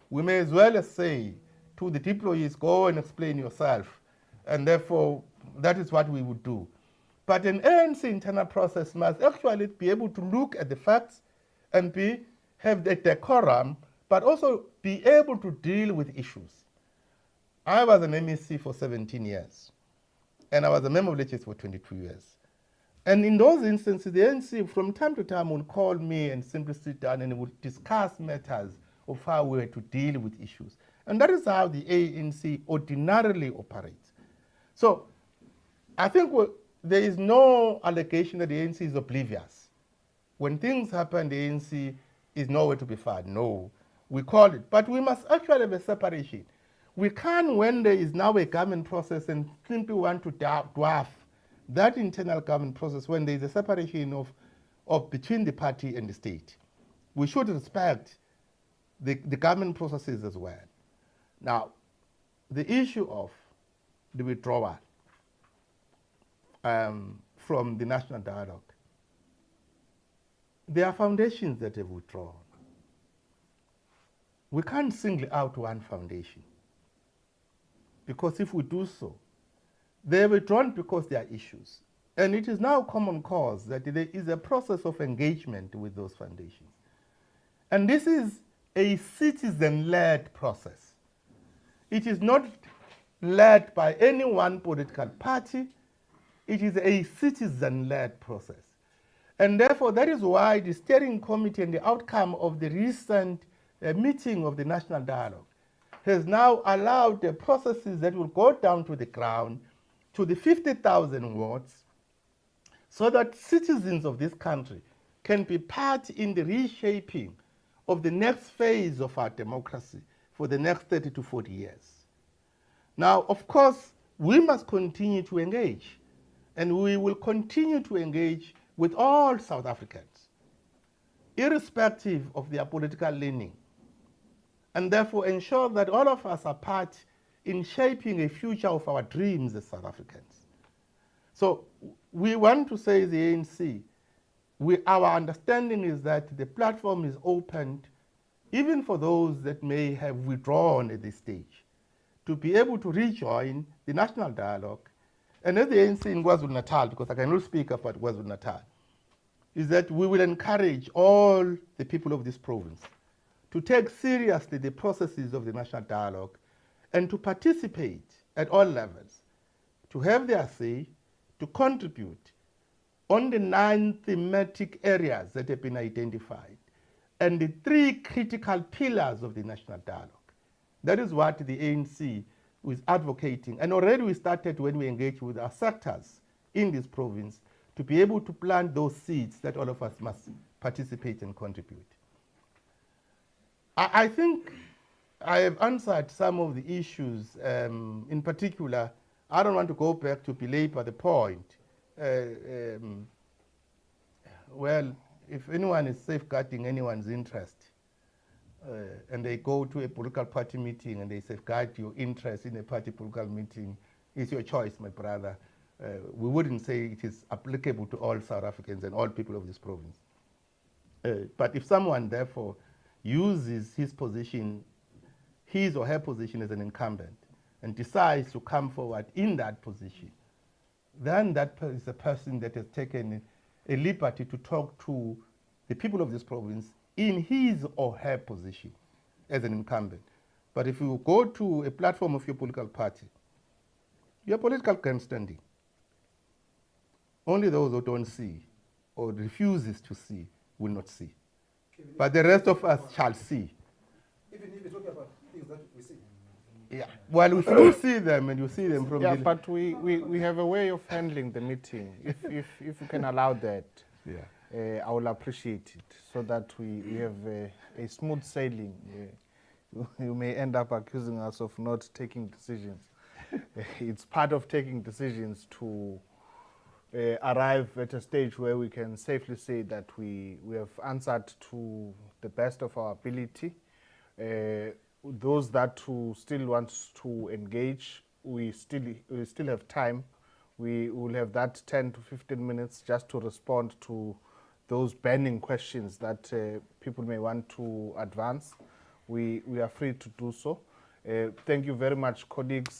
we may as well say to the employees, go and explain yourself, and therefore that is what we would do. But an ANC internal process must actually be able to look at the facts and have the decorum, but also be able to deal with issues. I was an MEC for 17 years, and I was a member of legislature for 22 years. And in those instances, the ANC from time to time would call me and simply sit down and would discuss matters of how we were to deal with issues. And that is how the ANC ordinarily operates. So I think there is no allegation that the ANC is oblivious. When things happen, the ANC is nowhere to be found. No, we call it. But we must actually have a separation. We can't, when there is now a government process, and simply want to dwarf that internal government process when there is a separation of between the party and the state. We should respect the government processes as well. Now, the issue of the withdrawal from the national dialogue, there are foundations that have withdrawn. We can't single out one foundation, because if we do so, they are withdrawn because there are issues. And it is now common cause that there is a process of engagement with those foundations. And this is a citizen-led process. It is not led by any one political party. It is a citizen-led process. And therefore, that is why the steering committee and the outcome of the recent meeting of the National Dialogue has now allowed the processes that will go down to the ground, to the 50,000 wards, so that citizens of this country can be part in the reshaping of the next phase of our democracy for the next 30 to 40 years. Now, of course, we must continue to engage, and we will continue to engage with all South Africans, irrespective of their political leaning, and therefore ensure that all of us are part in shaping a future of our dreams as South Africans. So we want to say, the ANC, our understanding is that the platform is opened even for those that may have withdrawn at this stage, to be able to rejoin the National Dialogue. And as the ANC in KwaZulu-Natal, because I cannot speak about KwaZulu-Natal, is that we will encourage all the people of this province to take seriously the processes of the National Dialogue and to participate at all levels, to have their say, to contribute on the 9 thematic areas that have been identified and the 3 critical pillars of the National Dialogue. That is what the ANC is advocating. And already we started when we engaged with our sectors in this province to be able to plant those seeds that all of us must participate and contribute. I think I have answered some of the issues. In particular, I don't want to go back to belabor the point. Well, if anyone is safeguarding anyone's interest, and they go to a political party meeting and they safeguard your interest in a party political meeting, it's your choice, my brother. We wouldn't say it is applicable to all South Africans and all people of this province. But if someone, therefore, uses his position, his or her position as an incumbent, and decides to come forward in that position, then that is a person that has taken a liberty to talk to the people of this province in his or her position as an incumbent. But if you go to a platform of your political party, your political grandstanding, only those who don't see or refuses to see will not see. But the rest of us shall see. Even if you're talking about things that we see. Yeah. Well, if you see them and you see them from Yeah, the... but we have a way of handling the meeting. If you can allow that, Yeah. I will appreciate it, so that we have a smooth sailing. You may end up accusing us of not taking decisions. It's part of taking decisions to arrive at a stage where we can safely say that we have answered to the best of our ability. Those that who still want to engage, we still have time. We will have that 10 to 15 minutes just to respond to those burning questions that people may want to advance. We are free to do so. Thank you very much, colleagues.